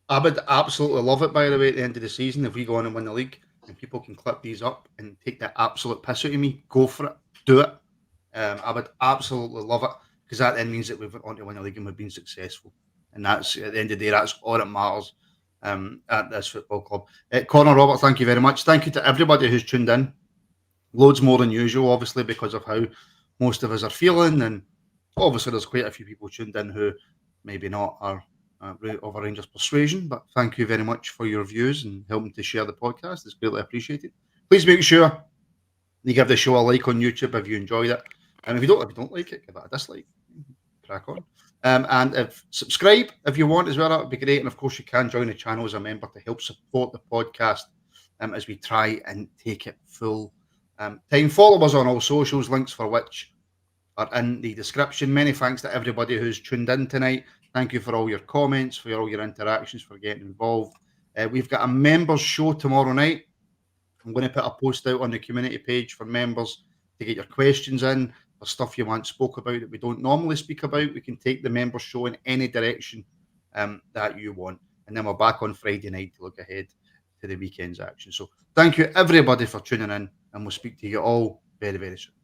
I would absolutely love it, by the way, at the end of the season, if we go on and win the league and people can clip these up and take the absolute piss out of me, go for it, do it. I would absolutely love it, because that then means that we've went on to win the league and we've been successful. And that's, at the end of the day, that's all that matters at this football club. Conor, Robert, thank you very much. Thank you to everybody who's tuned in. Loads more than usual, obviously, because of how most of us are feeling. And obviously, there's quite a few people tuned in who maybe not are of a Rangers persuasion, but thank you very much for your views and helping to share the podcast. It's greatly appreciated. Please make sure you give the show a like on YouTube if you enjoyed it, and if you don't like it, give it a dislike. Crack on. And subscribe if you want as well. That would be great. And of course, you can join the channel as a member to help support the podcast as we try and take it full time. Follow us on all socials, links for which are in the description. Many thanks to everybody who's tuned in tonight. Thank you for all your comments, for all your interactions, for getting involved. We've got a members show tomorrow night. I'm going to put a post out on the community page for members to get your questions in, for stuff you want spoke about that we don't normally speak about. We can take the members show in any direction that you want. And then we're back on Friday night to look ahead to the weekend's action. So thank you, everybody, for tuning in, and we'll speak to you all very, very soon.